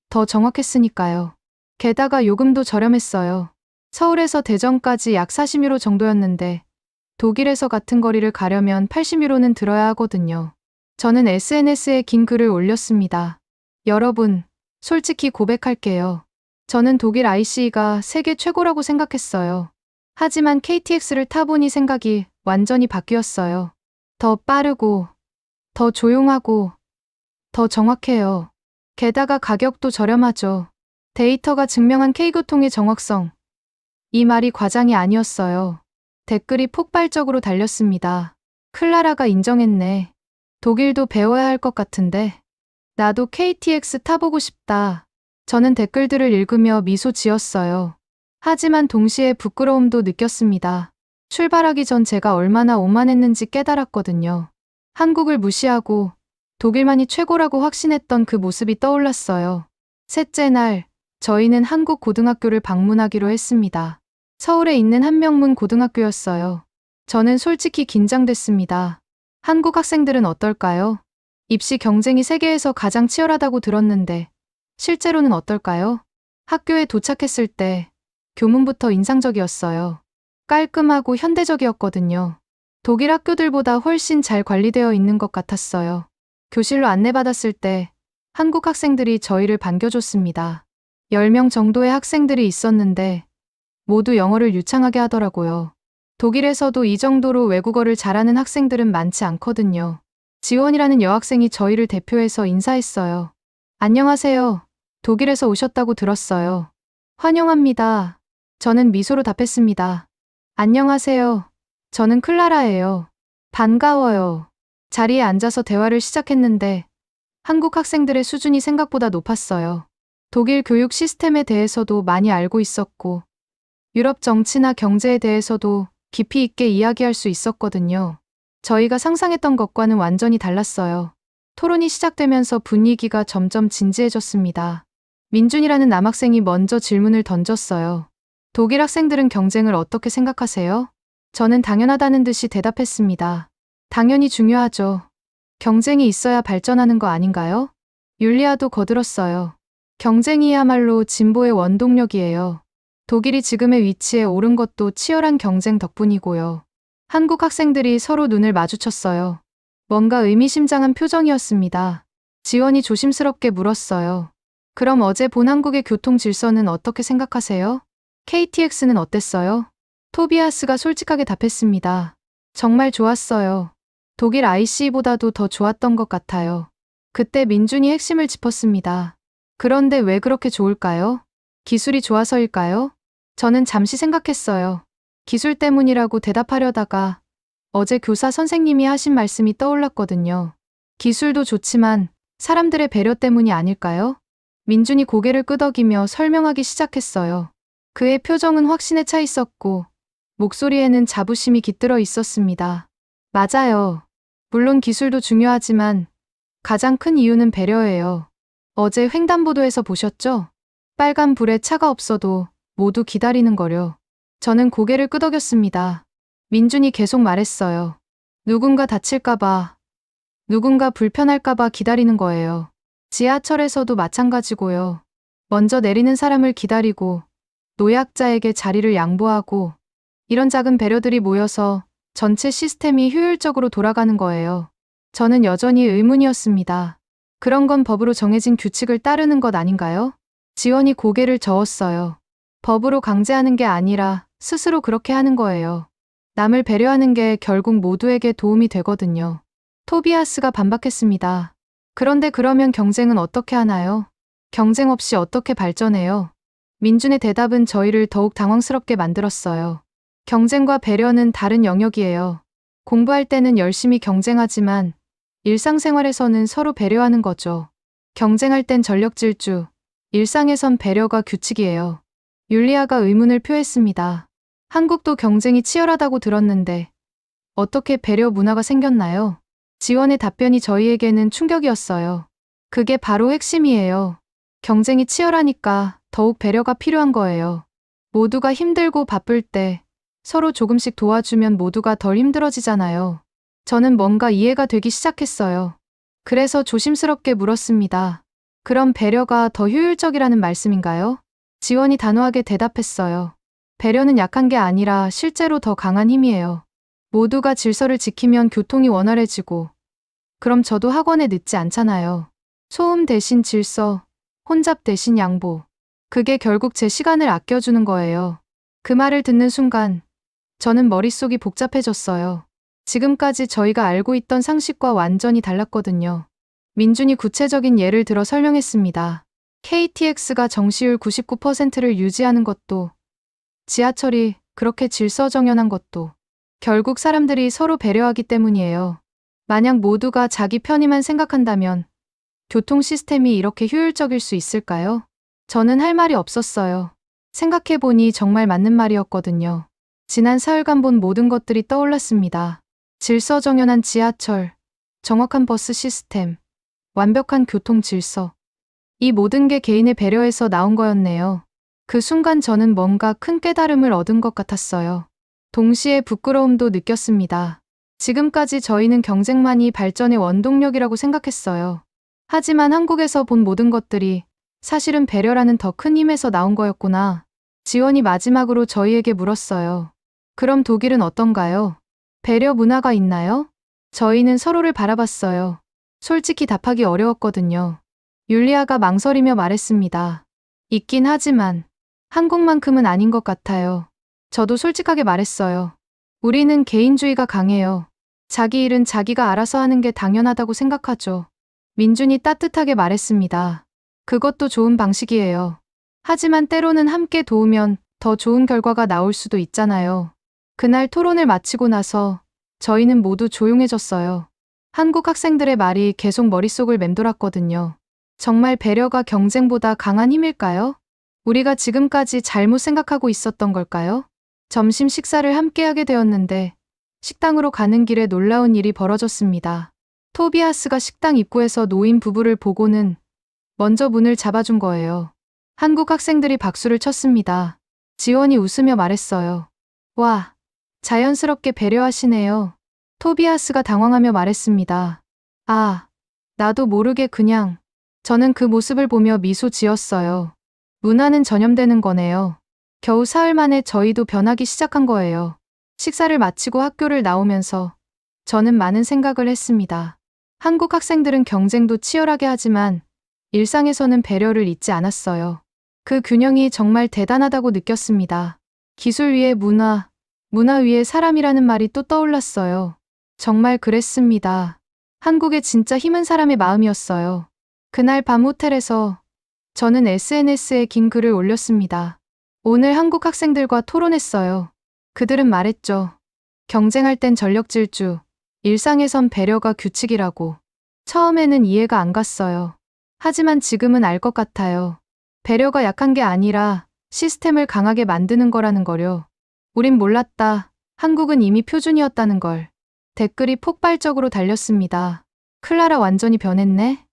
더 정확했으니까요. 게다가 요금도 저렴했어요. 서울에서 대전까지 약 40유로 정도였는데 독일에서 같은 거리를 가려면 80유로는 들어야 하거든요. 저는 SNS에 긴 글을 올렸습니다. 여러분, 솔직히 고백할게요. 저는 독일 ICE가 세계 최고라고 생각했어요. 하지만 KTX를 타보니 생각이 완전히 바뀌었어요. 더 빠르고, 더 조용하고, 더 정확해요. 게다가 가격도 저렴하죠. 데이터가 증명한 K교통의 정확성. 이 말이 과장이 아니었어요. 댓글이 폭발적으로 달렸습니다. 클라라가 인정했네. 독일도 배워야 할 것 같은데. 나도 KTX 타보고 싶다. 저는 댓글들을 읽으며 미소 지었어요. 하지만 동시에 부끄러움도 느꼈습니다. 출발하기 전 제가 얼마나 오만했는지 깨달았거든요. 한국을 무시하고 독일만이 최고라고 확신했던 그 모습이 떠올랐어요. 셋째 날, 저희는 한국 고등학교를 방문하기로 했습니다. 서울에 있는 한명문 고등학교였어요. 저는 솔직히 긴장됐습니다. 한국 학생들은 어떨까요? 입시 경쟁이 세계에서 가장 치열하다고 들었는데 실제로는 어떨까요? 학교에 도착했을 때 교문부터 인상적이었어요. 깔끔하고 현대적이었거든요. 독일 학교들보다 훨씬 잘 관리되어 있는 것 같았어요. 교실로 안내받았을 때 한국 학생들이 저희를 반겨줬습니다. 10명 정도의 학생들이 있었는데 모두 영어를 유창하게 하더라고요. 독일에서도 이 정도로 외국어를 잘하는 학생들은 많지 않거든요. 지원이라는 여학생이 저희를 대표해서 인사했어요. 안녕하세요. 독일에서 오셨다고 들었어요. 환영합니다. 저는 미소로 답했습니다. 안녕하세요. 저는 클라라예요. 반가워요. 자리에 앉아서 대화를 시작했는데 한국 학생들의 수준이 생각보다 높았어요. 독일 교육 시스템에 대해서도 많이 알고 있었고 유럽 정치나 경제에 대해서도 깊이 있게 이야기할 수 있었거든요. 저희가 상상했던 것과는 완전히 달랐어요. 토론이 시작되면서 분위기가 점점 진지해졌습니다. 민준이라는 남학생이 먼저 질문을 던졌어요. 독일 학생들은 경쟁을 어떻게 생각하세요? 저는 당연하다는 듯이 대답했습니다. 당연히 중요하죠. 경쟁이 있어야 발전하는 거 아닌가요? 율리아도 거들었어요. 경쟁이야말로 진보의 원동력이에요. 독일이 지금의 위치에 오른 것도 치열한 경쟁 덕분이고요. 한국 학생들이 서로 눈을 마주쳤어요. 뭔가 의미심장한 표정이었습니다. 지원이 조심스럽게 물었어요. 그럼 어제 본 한국의 교통 질서는 어떻게 생각하세요? KTX는 어땠어요? 토비아스가 솔직하게 답했습니다. 정말 좋았어요. 독일 IC보다도 더 좋았던 것 같아요. 그때 민준이 핵심을 짚었습니다. 그런데 왜 그렇게 좋을까요? 기술이 좋아서일까요? 저는 잠시 생각했어요. 기술 때문이라고 대답하려다가 어제 교사 선생님이 하신 말씀이 떠올랐거든요. 기술도 좋지만 사람들의 배려 때문이 아닐까요? 민준이 고개를 끄덕이며 설명하기 시작했어요. 그의 표정은 확신에 차 있었고 목소리에는 자부심이 깃들어 있었습니다. 맞아요. 물론 기술도 중요하지만 가장 큰 이유는 배려예요. 어제 횡단보도에서 보셨죠? 빨간 불에 차가 없어도 모두 기다리는 거려. 저는 고개를 끄덕였습니다. 민준이 계속 말했어요. 누군가 다칠까봐, 누군가 불편할까봐 기다리는 거예요. 지하철에서도 마찬가지고요. 먼저 내리는 사람을 기다리고 노약자에게 자리를 양보하고 이런 작은 배려들이 모여서 전체 시스템이 효율적으로 돌아가는 거예요. 저는 여전히 의문이었습니다. 그런 건 법으로 정해진 규칙을 따르는 것 아닌가요? 지원이 고개를 저었어요. 법으로 강제하는 게 아니라 스스로 그렇게 하는 거예요. 남을 배려하는 게 결국 모두에게 도움이 되거든요. 토비아스가 반박했습니다. 그런데 그러면 경쟁은 어떻게 하나요? 경쟁 없이 어떻게 발전해요? 민준의 대답은 저희를 더욱 당황스럽게 만들었어요. 경쟁과 배려는 다른 영역이에요. 공부할 때는 열심히 경쟁하지만 일상생활에서는 서로 배려하는 거죠. 경쟁할 땐 전력 질주, 일상에선 배려가 규칙이에요. 율리아가 의문을 표했습니다. 한국도 경쟁이 치열하다고 들었는데 어떻게 배려 문화가 생겼나요? 지원의 답변이 저희에게는 충격이었어요. 그게 바로 핵심이에요. 경쟁이 치열하니까 더욱 배려가 필요한 거예요. 모두가 힘들고 바쁠 때 서로 조금씩 도와주면 모두가 덜 힘들어지잖아요. 저는 뭔가 이해가 되기 시작했어요. 그래서 조심스럽게 물었습니다. 그럼 배려가 더 효율적이라는 말씀인가요? 지원이 단호하게 대답했어요. 배려는 약한 게 아니라 실제로 더 강한 힘이에요. 모두가 질서를 지키면 교통이 원활해지고 그럼 저도 학원에 늦지 않잖아요. 소음 대신 질서, 혼잡 대신 양보. 그게 결국 제 시간을 아껴주는 거예요. 그 말을 듣는 순간 저는 머릿속이 복잡해졌어요. 지금까지 저희가 알고 있던 상식과 완전히 달랐거든요. 민준이 구체적인 예를 들어 설명했습니다. KTX가 정시율 99%를 유지하는 것도, 지하철이 그렇게 질서정연한 것도 결국 사람들이 서로 배려하기 때문이에요. 만약 모두가 자기 편의만 생각한다면 교통 시스템이 이렇게 효율적일 수 있을까요? 저는 할 말이 없었어요. 생각해보니 정말 맞는 말이었거든요. 지난 사흘간 본 모든 것들이 떠올랐습니다. 질서정연한 지하철, 정확한 버스 시스템, 완벽한 교통 질서. 이 모든 게 개인의 배려에서 나온 거였네요. 그 순간 저는 뭔가 큰 깨달음을 얻은 것 같았어요. 동시에 부끄러움도 느꼈습니다. 지금까지 저희는 경쟁만이 발전의 원동력이라고 생각했어요. 하지만 한국에서 본 모든 것들이 사실은 배려라는 더 큰 힘에서 나온 거였구나. 지원이 마지막으로 저희에게 물었어요. 그럼 독일은 어떤가요? 배려 문화가 있나요? 저희는 서로를 바라봤어요. 솔직히 답하기 어려웠거든요. 율리아가 망설이며 말했습니다. 있긴 하지만 한국만큼은 아닌 것 같아요. 저도 솔직하게 말했어요. 우리는 개인주의가 강해요. 자기 일은 자기가 알아서 하는 게 당연하다고 생각하죠. 민준이 따뜻하게 말했습니다. 그것도 좋은 방식이에요. 하지만 때로는 함께 도우면 더 좋은 결과가 나올 수도 있잖아요. 그날 토론을 마치고 나서 저희는 모두 조용해졌어요. 한국 학생들의 말이 계속 머릿속을 맴돌았거든요. 정말 배려가 경쟁보다 강한 힘일까요? 우리가 지금까지 잘못 생각하고 있었던 걸까요? 점심 식사를 함께 하게 되었는데 식당으로 가는 길에 놀라운 일이 벌어졌습니다. 토비아스가 식당 입구에서 노인 부부를 보고는 먼저 문을 잡아준 거예요. 한국 학생들이 박수를 쳤습니다. 지원이 웃으며 말했어요. 와, 자연스럽게 배려하시네요. 토비아스가 당황하며 말했습니다. 아, 나도 모르게 그냥. 저는 그 모습을 보며 미소 지었어요. 문화는 전염되는 거네요. 겨우 사흘 만에 저희도 변하기 시작한 거예요. 식사를 마치고 학교를 나오면서 저는 많은 생각을 했습니다. 한국 학생들은 경쟁도 치열하게 하지만 일상에서는 배려를 잊지 않았어요. 그 균형이 정말 대단하다고 느꼈습니다. 기술 위에 문화, 문화 위에 사람이라는 말이 또 떠올랐어요. 정말 그랬습니다. 한국의 진짜 힘은 사람의 마음이었어요. 그날 밤 호텔에서 저는 SNS에 긴 글을 올렸습니다. 오늘 한국 학생들과 토론했어요. 그들은 말했죠. 경쟁할 땐 전력 질주, 일상에선 배려가 규칙이라고. 처음에는 이해가 안 갔어요. 하지만 지금은 알 것 같아요. 배려가 약한 게 아니라 시스템을 강하게 만드는 거라는 거요. 우린 몰랐다. 한국은 이미 표준이었다는 걸. 댓글이 폭발적으로 달렸습니다. 클라라 완전히 변했네.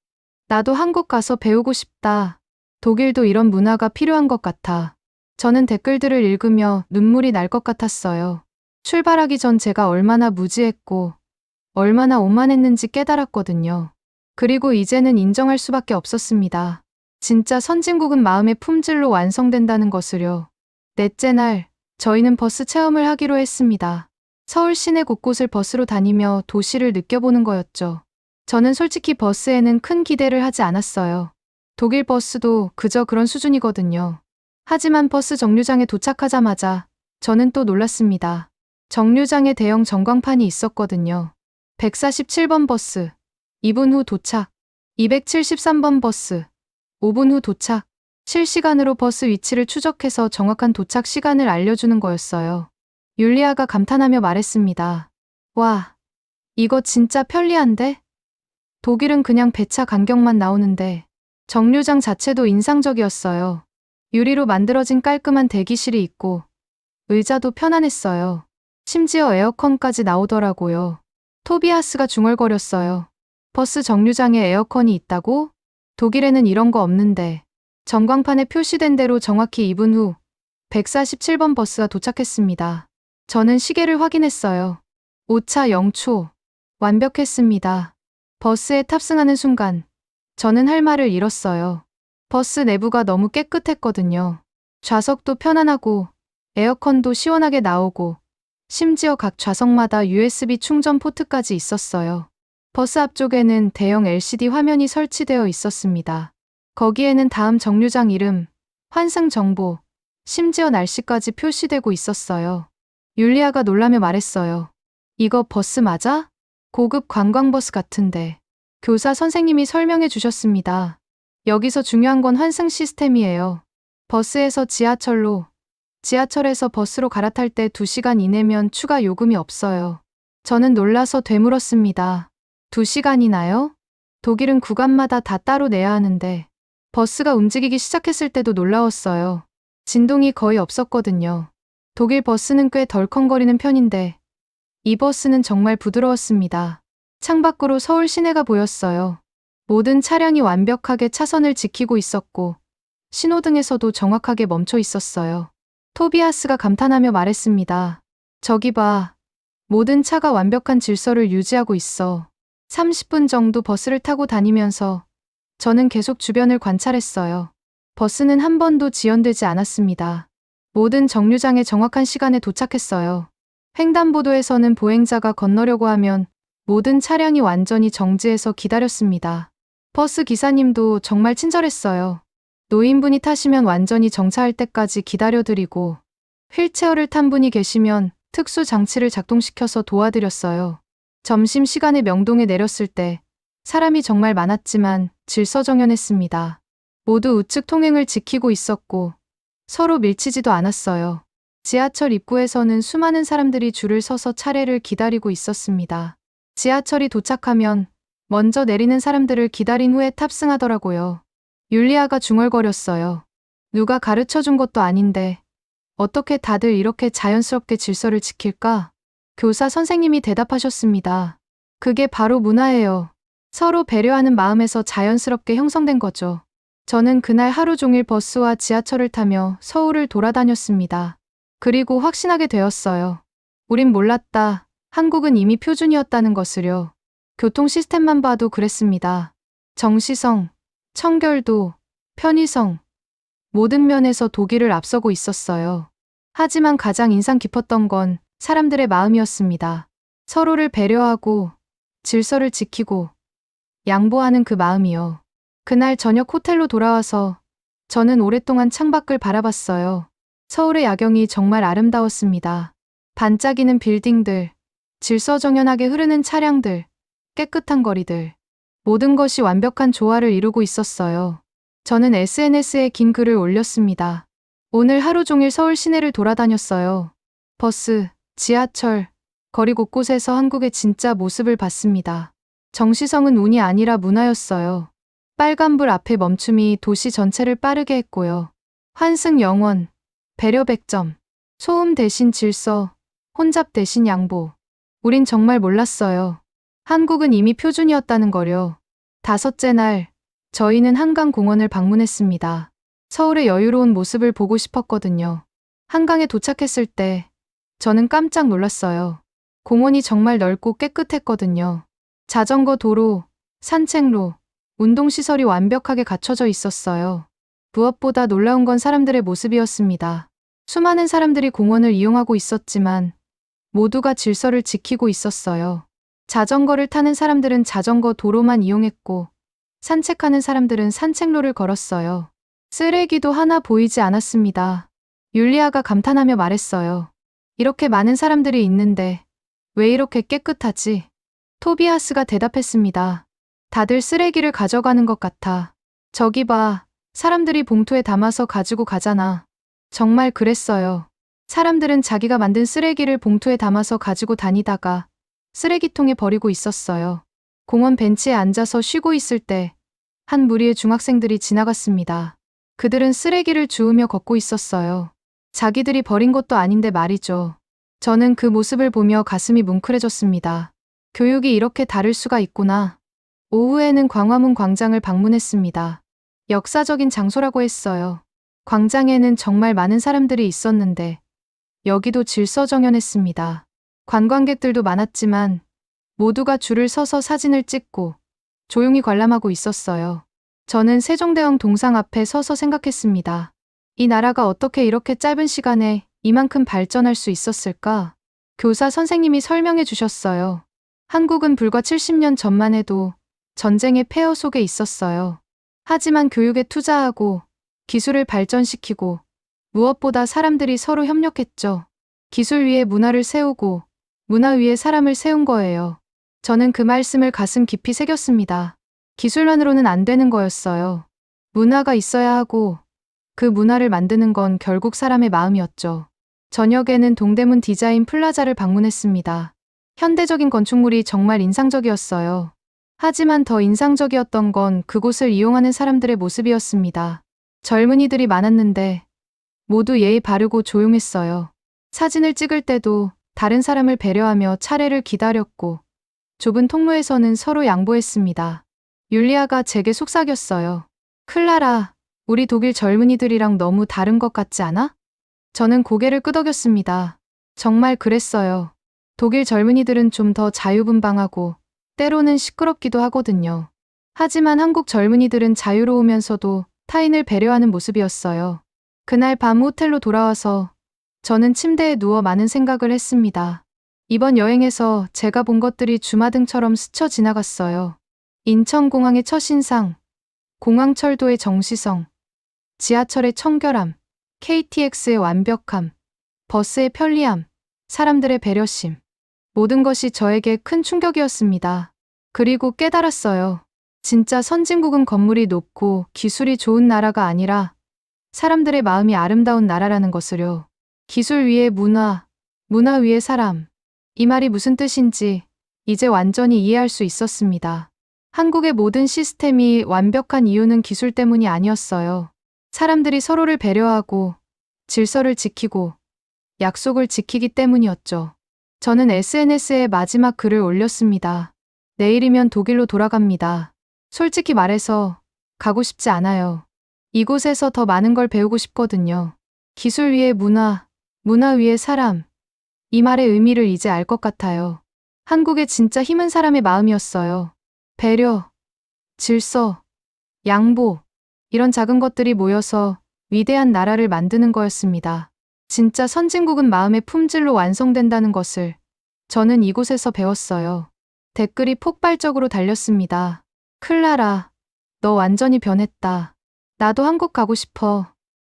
나도 한국 가서 배우고 싶다. 독일도 이런 문화가 필요한 것 같아. 저는 댓글들을 읽으며 눈물이 날 것 같았어요. 출발하기 전 제가 얼마나 무지했고 얼마나 오만했는지 깨달았거든요. 그리고 이제는 인정할 수밖에 없었습니다. 진짜 선진국은 마음의 품질로 완성된다는 것을요. 넷째 날, 저희는 버스 체험을 하기로 했습니다. 서울 시내 곳곳을 버스로 다니며 도시를 느껴보는 거였죠. 저는 솔직히 버스에는 큰 기대를 하지 않았어요. 독일 버스도 그저 그런 수준이거든요. 하지만 버스 정류장에 도착하자마자 저는 또 놀랐습니다. 정류장에 대형 전광판이 있었거든요. 147번 버스, 2분 후 도착. 273번 버스, 5분 후 도착. 실시간으로 버스 위치를 추적해서 정확한 도착 시간을 알려주는 거였어요. 율리아가 감탄하며 말했습니다. 와, 이거 진짜 편리한데? 독일은 그냥 배차 간격만 나오는데 정류장 자체도 인상적이었어요. 유리로 만들어진 깔끔한 대기실이 있고 의자도 편안했어요. 심지어 에어컨까지 나오더라고요. 토비아스가 중얼거렸어요. 버스 정류장에 에어컨이 있다고? 독일에는 이런 거 없는데. 전광판에 표시된 대로 정확히 2분 후 147번 버스가 도착했습니다. 저는 시계를 확인했어요. 5차 0초. 완벽했습니다. 버스에 탑승하는 순간 저는 할 말을 잃었어요. 버스 내부가 너무 깨끗했거든요. 좌석도 편안하고 에어컨도 시원하게 나오고 심지어 각 좌석마다 USB 충전 포트까지 있었어요. 버스 앞쪽에는 대형 LCD 화면이 설치되어 있었습니다. 거기에는 다음 정류장 이름, 환승 정보, 심지어 날씨까지 표시되고 있었어요. 율리아가 놀라며 말했어요. 이거 버스 맞아? 고급 관광버스 같은데. 교사 선생님이 설명해 주셨습니다. 여기서 중요한 건 환승 시스템이에요. 버스에서 지하철로, 지하철에서 버스로 갈아탈 때 2시간 이내면 추가 요금이 없어요. 저는 놀라서 되물었습니다. 2시간이나요? 독일은 구간마다 다 따로 내야 하는데 버스가 움직이기 시작했을 때도 놀라웠어요. 진동이 거의 없었거든요. 독일 버스는 꽤 덜컹거리는 편인데 이 버스는 정말 부드러웠습니다. 창밖으로 서울 시내가 보였어요. 모든 차량이 완벽하게 차선을 지키고 있었고 신호등에서도 정확하게 멈춰 있었어요. 토비아스가 감탄하며 말했습니다. 저기 봐. 모든 차가 완벽한 질서를 유지하고 있어. 30분 정도 버스를 타고 다니면서 저는 계속 주변을 관찰했어요. 버스는 한 번도 지연되지 않았습니다. 모든 정류장에 정확한 시간에 도착했어요. 횡단보도에서는 보행자가 건너려고 하면 모든 차량이 완전히 정지해서 기다렸습니다. 버스 기사님도 정말 친절했어요. 노인분이 타시면 완전히 정차할 때까지 기다려드리고 휠체어를 탄 분이 계시면 특수 장치를 작동시켜서 도와드렸어요. 점심시간에 명동에 내렸을 때 사람이 정말 많았지만 질서정연했습니다. 모두 우측 통행을 지키고 있었고 서로 밀치지도 않았어요. 지하철 입구에서는 수많은 사람들이 줄을 서서 차례를 기다리고 있었습니다. 지하철이 도착하면 먼저 내리는 사람들을 기다린 후에 탑승하더라고요. 율리아가 중얼거렸어요. 누가 가르쳐 준 것도 아닌데 어떻게 다들 이렇게 자연스럽게 질서를 지킬까? 교사 선생님이 대답하셨습니다. 그게 바로 문화예요. 서로 배려하는 마음에서 자연스럽게 형성된 거죠. 저는 그날 하루 종일 버스와 지하철을 타며 서울을 돌아다녔습니다. 그리고 확신하게 되었어요. 우린 몰랐다. 한국은 이미 표준이었다는 것을요. 교통 시스템만 봐도 그랬습니다. 정시성, 청결도, 편의성, 모든 면에서 독일을 앞서고 있었어요. 하지만 가장 인상 깊었던 건 사람들의 마음이었습니다. 서로를 배려하고 질서를 지키고 양보하는 그 마음이요. 그날 저녁 호텔로 돌아와서 저는 오랫동안 창밖을 바라봤어요. 서울의 야경이 정말 아름다웠습니다. 반짝이는 빌딩들, 질서정연하게 흐르는 차량들, 깨끗한 거리들. 모든 것이 완벽한 조화를 이루고 있었어요. 저는 SNS에 긴 글을 올렸습니다. 오늘 하루 종일 서울 시내를 돌아다녔어요. 버스, 지하철, 거리 곳곳에서 한국의 진짜 모습을 봤습니다. 정시성은 운이 아니라 문화였어요. 빨간불 앞에 멈춤이 도시 전체를 빠르게 했고요. 환승 영원, 배려 100점, 소음 대신 질서, 혼잡 대신 양보. 우린 정말 몰랐어요. 한국은 이미 표준이었다는 거요. 5째 날, 저희는 한강공원을 방문했습니다. 서울의 여유로운 모습을 보고 싶었거든요. 한강에 도착했을 때 저는 깜짝 놀랐어요. 공원이 정말 넓고 깨끗했거든요. 자전거 도로, 산책로, 운동시설이 완벽하게 갖춰져 있었어요. 무엇보다 놀라운 건 사람들의 모습이었습니다. 수많은 사람들이 공원을 이용하고 있었지만 모두가 질서를 지키고 있었어요. 자전거를 타는 사람들은 자전거 도로만 이용했고 산책하는 사람들은 산책로를 걸었어요. 쓰레기도 하나 보이지 않았습니다. 율리아가 감탄하며 말했어요. 이렇게 많은 사람들이 있는데 왜 이렇게 깨끗하지? 토비아스가 대답했습니다. 다들 쓰레기를 가져가는 것 같아. 저기 봐. 사람들이 봉투에 담아서 가지고 가잖아. 정말 그랬어요. 사람들은 자기가 만든 쓰레기를 봉투에 담아서 가지고 다니다가 쓰레기통에 버리고 있었어요. 공원 벤치에 앉아서 쉬고 있을 때 한 무리의 중학생들이 지나갔습니다. 그들은 쓰레기를 주우며 걷고 있었어요. 자기들이 버린 것도 아닌데 말이죠. 저는 그 모습을 보며 가슴이 뭉클해졌습니다. 교육이 이렇게 다를 수가 있구나. 오후에는 광화문 광장을 방문했습니다. 역사적인 장소라고 했어요. 광장에는 정말 많은 사람들이 있었는데 여기도 질서정연했습니다. 관광객들도 많았지만 모두가 줄을 서서 사진을 찍고 조용히 관람하고 있었어요. 저는 세종대왕 동상 앞에 서서 생각했습니다. 이 나라가 어떻게 이렇게 짧은 시간에 이만큼 발전할 수 있었을까? 교사 선생님이 설명해 주셨어요. 한국은 불과 70년 전만 해도 전쟁의 폐허 속에 있었어요. 하지만 교육에 투자하고 기술을 발전시키고 무엇보다 사람들이 서로 협력했죠. 기술 위에 문화를 세우고 문화 위에 사람을 세운 거예요. 저는 그 말씀을 가슴 깊이 새겼습니다. 기술만으로는 안 되는 거였어요. 문화가 있어야 하고 그 문화를 만드는 건 결국 사람의 마음이었죠. 저녁에는 동대문 디자인 플라자를 방문했습니다. 현대적인 건축물이 정말 인상적이었어요. 하지만 더 인상적이었던 건 그곳을 이용하는 사람들의 모습이었습니다. 젊은이들이 많았는데 모두 예의 바르고 조용했어요. 사진을 찍을 때도 다른 사람을 배려하며 차례를 기다렸고 좁은 통로에서는 서로 양보했습니다. 율리아가 제게 속삭였어요. 클라라, 우리 독일 젊은이들이랑 너무 다른 것 같지 않아? 저는 고개를 끄덕였습니다. 정말 그랬어요. 독일 젊은이들은 좀 더 자유분방하고 때로는 시끄럽기도 하거든요. 하지만 한국 젊은이들은 자유로우면서도 타인을 배려하는 모습이었어요. 그날 밤 호텔로 돌아와서 저는 침대에 누워 많은 생각을 했습니다. 이번 여행에서 제가 본 것들이 주마등처럼 스쳐 지나갔어요. 인천공항의 첫인상, 공항철도의 정시성, 지하철의 청결함, KTX의 완벽함, 버스의 편리함, 사람들의 배려심. 모든 것이 저에게 큰 충격이었습니다. 그리고 깨달았어요. 진짜 선진국은 건물이 높고 기술이 좋은 나라가 아니라 사람들의 마음이 아름다운 나라라는 것을요. 기술 위에 문화, 문화 위에 사람. 이 말이 무슨 뜻인지 이제 완전히 이해할 수 있었습니다. 한국의 모든 시스템이 완벽한 이유는 기술 때문이 아니었어요. 사람들이 서로를 배려하고 질서를 지키고 약속을 지키기 때문이었죠. 저는 SNS에 마지막 글을 올렸습니다. 내일이면 독일로 돌아갑니다. 솔직히 말해서 가고 싶지 않아요. 이곳에서 더 많은 걸 배우고 싶거든요. 기술 위에 문화, 문화 위에 사람. 이 말의 의미를 이제 알 것 같아요. 한국의 진짜 힘은 사람의 마음이었어요. 배려, 질서, 양보. 이런 작은 것들이 모여서 위대한 나라를 만드는 거였습니다. 진짜 선진국은 마음의 품질로 완성된다는 것을 저는 이곳에서 배웠어요. 댓글이 폭발적으로 달렸습니다. 클라라, 너 완전히 변했다. 나도 한국 가고 싶어.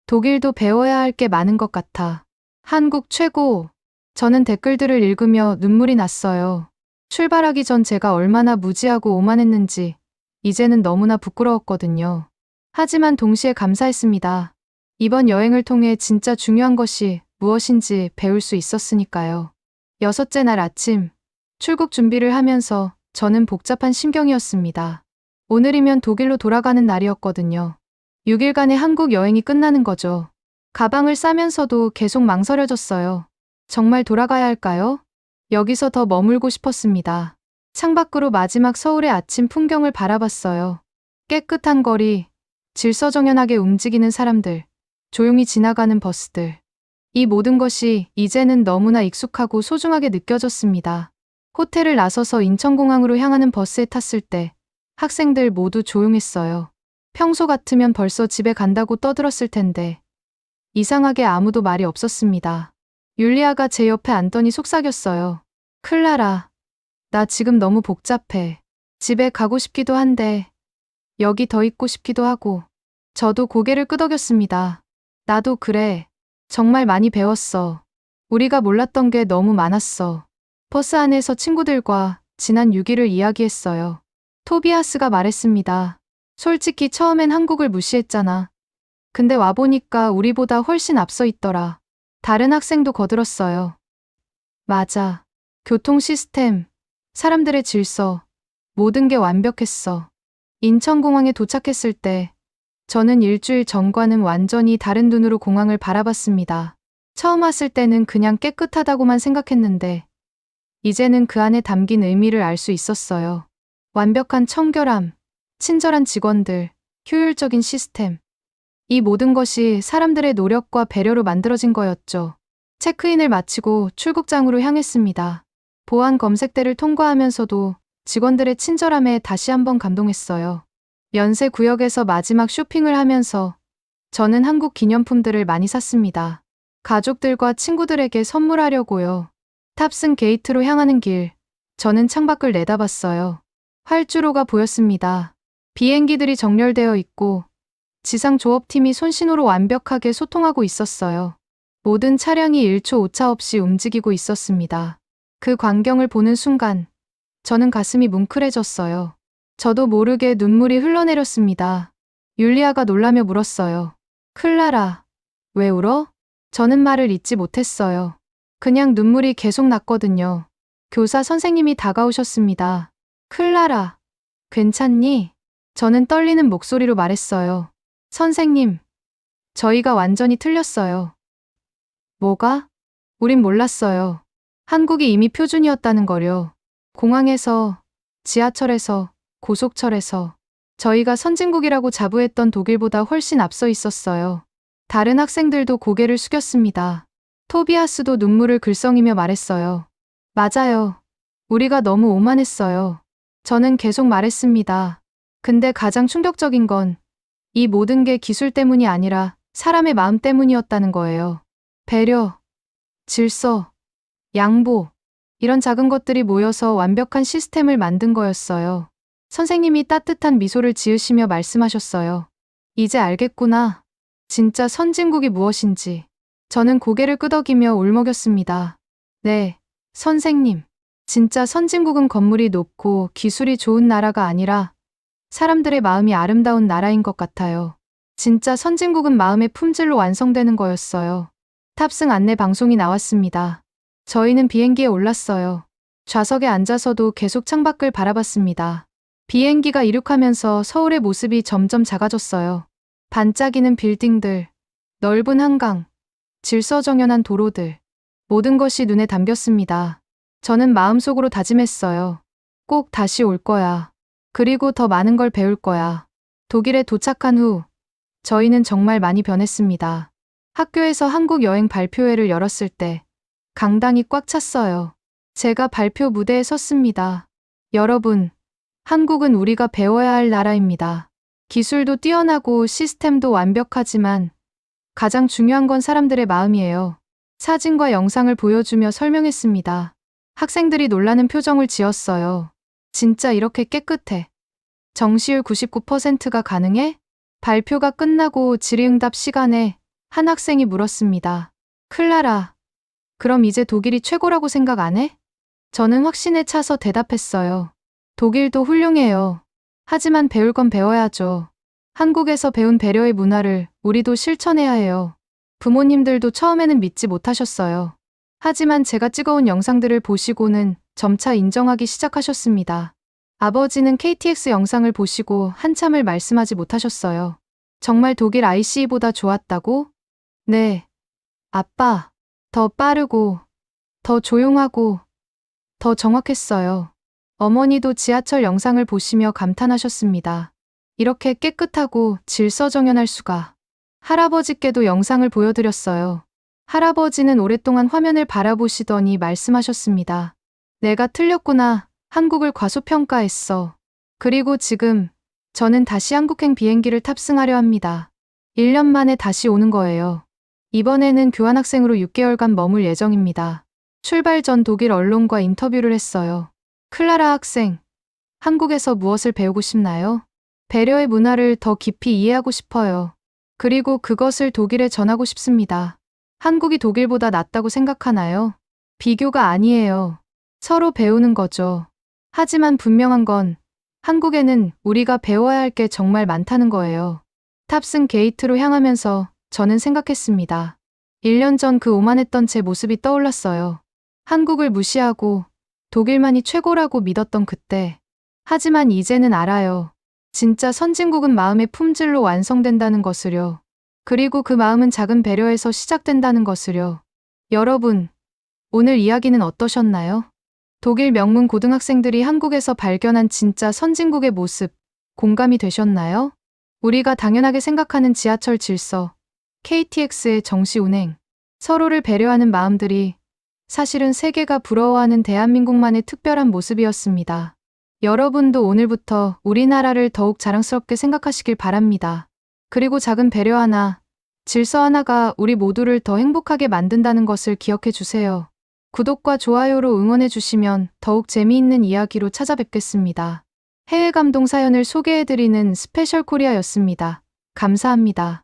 독일도 배워야 할 게 많은 것 같아. 한국 최고. 저는 댓글들을 읽으며 눈물이 났어요. 출발하기 전 제가 얼마나 무지하고 오만했는지 이제는 너무나 부끄러웠거든요. 하지만 동시에 감사했습니다. 이번 여행을 통해 진짜 중요한 것이 무엇인지 배울 수 있었으니까요. 6째 날 아침, 출국 준비를 하면서 저는 복잡한 심경이었습니다. 오늘이면 독일로 돌아가는 날이었거든요. 6일간의 한국 여행이 끝나는 거죠. 가방을 싸면서도 계속 망설여졌어요. 정말 돌아가야 할까요? 여기서 더 머물고 싶었습니다. 창밖으로 마지막 서울의 아침 풍경을 바라봤어요. 깨끗한 거리, 질서정연하게 움직이는 사람들, 조용히 지나가는 버스들. 이 모든 것이 이제는 너무나 익숙하고 소중하게 느껴졌습니다. 호텔을 나서서 인천공항으로 향하는 버스에 탔을 때 학생들 모두 조용했어요. 평소 같으면 벌써 집에 간다고 떠들었을 텐데 이상하게 아무도 말이 없었습니다. 율리아가 제 옆에 앉더니 속삭였어요. 클라라, 나 지금 너무 복잡해. 집에 가고 싶기도 한데 여기 더 있고 싶기도 하고. 저도 고개를 끄덕였습니다. 나도 그래. 정말 많이 배웠어. 우리가 몰랐던 게 너무 많았어. 버스 안에서 친구들과 지난 6일을 이야기했어요. 토비아스가 말했습니다. 솔직히 처음엔 한국을 무시했잖아. 근데 와보니까 우리보다 훨씬 앞서 있더라. 다른 학생도 거들었어요. 맞아. 교통 시스템, 사람들의 질서, 모든 게 완벽했어. 인천공항에 도착했을 때 저는 일주일 전과는 완전히 다른 눈으로 공항을 바라봤습니다. 처음 왔을 때는 그냥 깨끗하다고만 생각했는데 이제는 그 안에 담긴 의미를 알 수 있었어요. 완벽한 청결함, 친절한 직원들, 효율적인 시스템. 이 모든 것이 사람들의 노력과 배려로 만들어진 거였죠. 체크인을 마치고 출국장으로 향했습니다. 보안 검색대를 통과하면서도 직원들의 친절함에 다시 한번 감동했어요. 연세 구역에서 마지막 쇼핑을 하면서 저는 한국 기념품들을 많이 샀습니다. 가족들과 친구들에게 선물하려고요. 탑승 게이트로 향하는 길, 저는 창밖을 내다봤어요. 활주로가 보였습니다. 비행기들이 정렬되어 있고 지상 조업팀이 손신호로 완벽하게 소통하고 있었어요. 모든 차량이 1초 오차 없이 움직이고 있었습니다. 그 광경을 보는 순간 저는 가슴이 뭉클해졌어요. 저도 모르게 눈물이 흘러내렸습니다. 율리아가 놀라며 물었어요. 클라라, 왜 울어? 저는 말을 잇지 못했어요. 그냥 눈물이 계속 났거든요. 교사 선생님이 다가오셨습니다. 클라라, 괜찮니? 저는 떨리는 목소리로 말했어요. 선생님, 저희가 완전히 틀렸어요. 뭐가? 우린 몰랐어요. 한국이 이미 표준이었다는 거요. 공항에서, 지하철에서, 고속철에서 저희가 선진국이라고 자부했던 독일보다 훨씬 앞서 있었어요. 다른 학생들도 고개를 숙였습니다. 토비아스도 눈물을 글썽이며 말했어요. 맞아요. 우리가 너무 오만했어요. 저는 계속 말했습니다. 근데 가장 충격적인 건 이 모든 게 기술 때문이 아니라 사람의 마음 때문이었다는 거예요. 배려, 질서, 양보, 이런 작은 것들이 모여서 완벽한 시스템을 만든 거였어요. 선생님이 따뜻한 미소를 지으시며 말씀하셨어요. 이제 알겠구나. 진짜 선진국이 무엇인지. 저는 고개를 끄덕이며 울먹였습니다. 네, 선생님. 진짜 선진국은 건물이 높고 기술이 좋은 나라가 아니라 사람들의 마음이 아름다운 나라인 것 같아요. 진짜 선진국은 마음의 품질로 완성되는 거였어요. 탑승 안내 방송이 나왔습니다. 저희는 비행기에 올랐어요. 좌석에 앉아서도 계속 창밖을 바라봤습니다. 비행기가 이륙하면서 서울의 모습이 점점 작아졌어요. 반짝이는 빌딩들, 넓은 한강, 질서정연한 도로들, 모든 것이 눈에 담겼습니다. 저는 마음속으로 다짐했어요. 꼭 다시 올 거야. 그리고 더 많은 걸 배울 거야. 독일에 도착한 후 저희는 정말 많이 변했습니다. 학교에서 한국 여행 발표회를 열었을 때 강당이 꽉 찼어요. 제가 발표 무대에 섰습니다. 여러분, 한국은 우리가 배워야 할 나라입니다. 기술도 뛰어나고 시스템도 완벽하지만 가장 중요한 건 사람들의 마음이에요. 사진과 영상을 보여주며 설명했습니다. 학생들이 놀라는 표정을 지었어요. 진짜 이렇게 깨끗해? 정시율 99%가 가능해? 발표가 끝나고 질의응답 시간에 한 학생이 물었습니다. 클라라, 그럼 이제 독일이 최고라고 생각 안 해? 저는 확신에 차서 대답했어요. 독일도 훌륭해요. 하지만 배울 건 배워야죠. 한국에서 배운 배려의 문화를 우리도 실천해야 해요. 부모님들도 처음에는 믿지 못하셨어요. 하지만 제가 찍어온 영상들을 보시고는 점차 인정하기 시작하셨습니다. 아버지는 KTX 영상을 보시고 한참을 말씀하지 못하셨어요. 정말 독일 ICE보다 좋았다고? 네. 아빠, 더 빠르고, 더 조용하고, 더 정확했어요. 어머니도 지하철 영상을 보시며 감탄하셨습니다. 이렇게 깨끗하고 질서정연할 수가. 할아버지께도 영상을 보여드렸어요. 할아버지는 오랫동안 화면을 바라보시더니 말씀하셨습니다. 내가 틀렸구나. 한국을 과소평가했어. 그리고 지금 저는 다시 한국행 비행기를 탑승하려 합니다. 1년 만에 다시 오는 거예요. 이번에는 교환학생으로 6개월간 머물 예정입니다. 출발 전 독일 언론과 인터뷰를 했어요. 클라라 학생, 한국에서 무엇을 배우고 싶나요? 배려의 문화를 더 깊이 이해하고 싶어요. 그리고 그것을 독일에 전하고 싶습니다. 한국이 독일보다 낫다고 생각하나요? 비교가 아니에요. 서로 배우는 거죠. 하지만 분명한 건 한국에는 우리가 배워야 할 게 정말 많다는 거예요. 탑승 게이트로 향하면서 저는 생각했습니다. 1년 전 그 오만했던 제 모습이 떠올랐어요. 한국을 무시하고 독일만이 최고라고 믿었던 그때. 하지만 이제는 알아요. 진짜 선진국은 마음의 품질로 완성된다는 것을요. 그리고 그 마음은 작은 배려에서 시작된다는 것을요. 여러분, 오늘 이야기는 어떠셨나요? 독일 명문 고등학생들이 한국에서 발견한 진짜 선진국의 모습, 공감이 되셨나요? 우리가 당연하게 생각하는 지하철 질서, KTX의 정시 운행, 서로를 배려하는 마음들이 사실은 세계가 부러워하는 대한민국만의 특별한 모습이었습니다. 여러분도 오늘부터 우리나라를 더욱 자랑스럽게 생각하시길 바랍니다. 그리고 작은 배려 하나, 질서 하나가 우리 모두를 더 행복하게 만든다는 것을 기억해 주세요. 구독과 좋아요로 응원해 주시면 더욱 재미있는 이야기로 찾아뵙겠습니다. 해외 감동 사연을 소개해드리는 스페셜 코리아였습니다. 감사합니다.